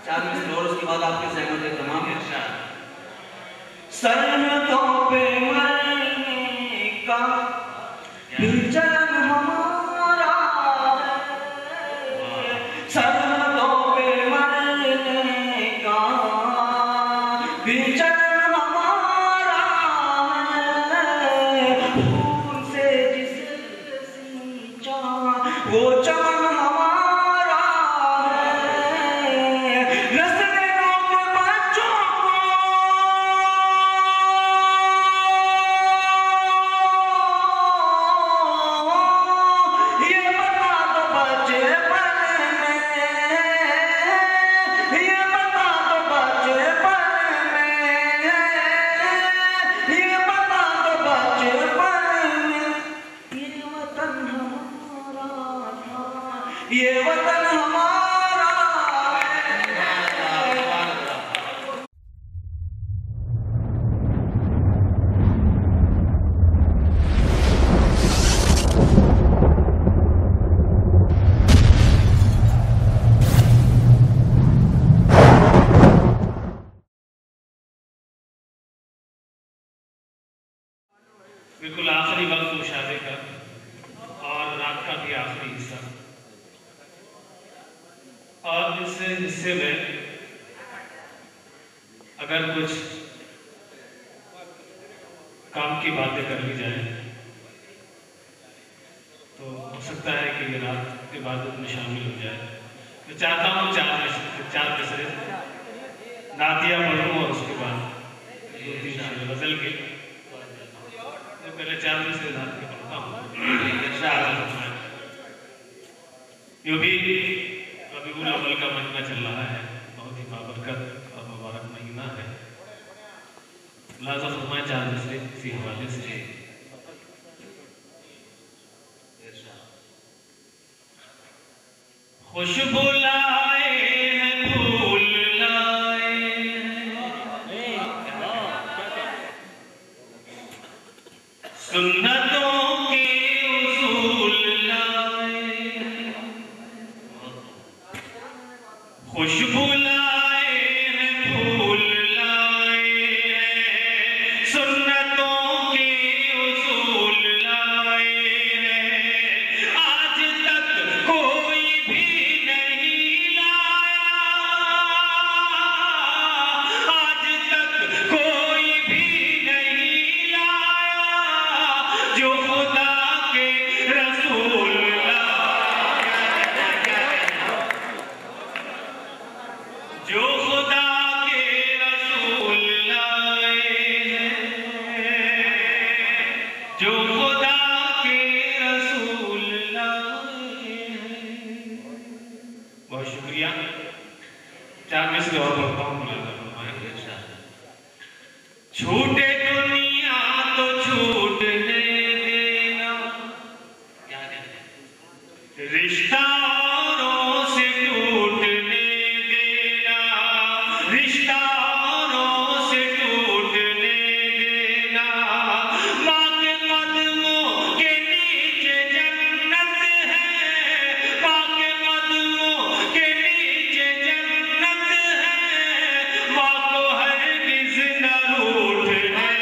4 मिनट और उसके बाद आपके सहमत है तमाम इरशाद। सरहदों पे मरने का चलन हमारा है, सरहदों पे मरने का भी चरण हमारा है, फूल से जिसे सींचा वो चमन हमारा है। नस्लों के बच्चों को ये बता दो बचपन में, ये बता दो बचपन में, ये बता दो बचपन में, ये वतन हमारा था, ये वतन हमारा है। बिल्कुल आखिरी वक्त मुशाहदे का और रात का भी आखिरी हिस्सा, और इस हिस्से में अगर कुछ काम की बातें कर ली जाए तो हो सकता है कि ये रात इबादत में शामिल हो जाए। मैं चाहता हूँ चार मिसरे नातिया पढ़ूँ और उसके बाद 2-3 शेर गजल के, पहले 4 मिसरे नात के पढ़ता हूँ। यो भी रबीउल अव्वल का महीना चल रहा है, बहुत ही बाबरकत और मुबारक महीना है। लाज़ा फरमाए 4 मिसरे इसी हवाले से। खुशबू लाए हैं फूल लाए सुन्नतों के उसूल लाए, खुशबू लाए हैं फूल लाए सुन्नतों के उसूल लाए, आज तक कोई भी नहीं लाया, आज तक कोई भी नहीं लाया जो खुदा के रसूल जो खुदा के रसूल लाए, जो खुदा के रसूल लाए। बहुत शुक्रिया। 4 मिसरे और पढ़ता हूँ। छूटे दुनिया तो छूटने देना, रिश्ता औरों से टूटने देना, रिश्ता औरों से टूटने देना, माँ के कदमों के नीचे जन्नत है, माँ के कदमों के नीचे जन्नत है, माँ को हरगिज़ न रूठने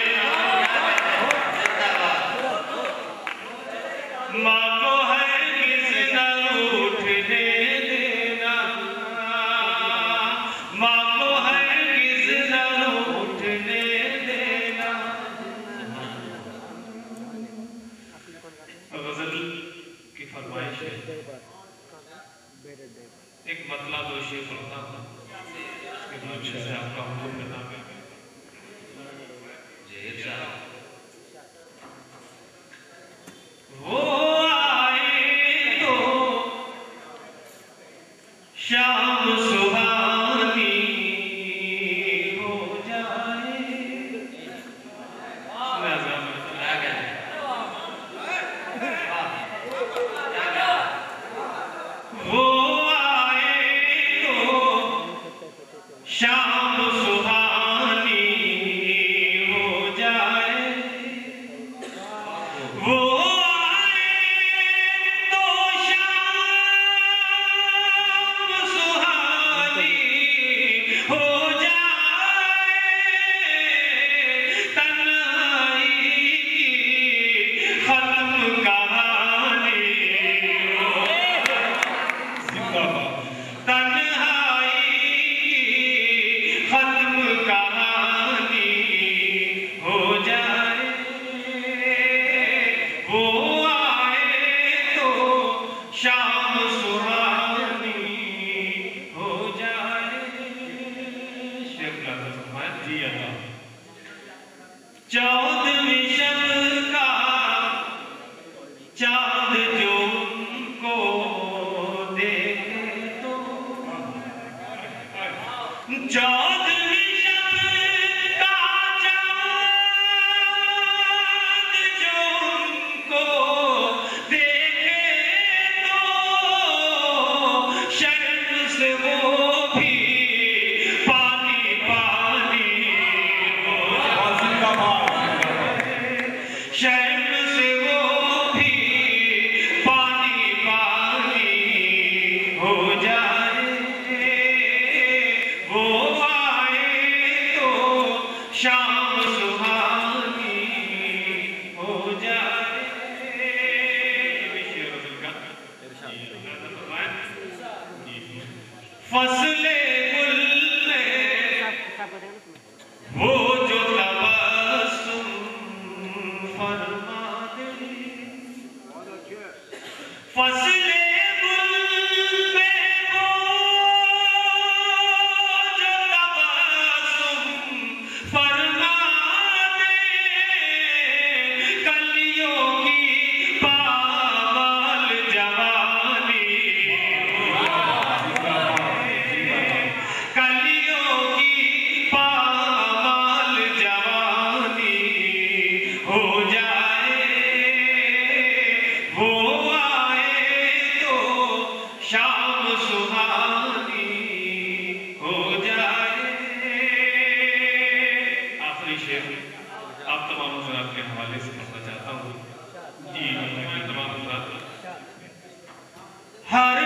14वीं शब का चांद जो को देखे तो 14वीं शब का चांद जो को देखे तो शर्म से वो भी पानी पानी हो शर्म से वो भी पानी पानी हो जाए वो आए तो शाम सुहानी हो जाए। फसले गुल में वो जो तबस्सुम फरमा दे फसले गुल में वो जो तबस्सुम फरमा दे कलियों की पावाल जवानी कलियों की पावाल जवानी हो जाए वो आए तो शाम सुहानी हो जाए। आखिरी शेर आप तमाम हज़रात के हवाले से कहना चाहता हूँ जी तमाम हज़रात हर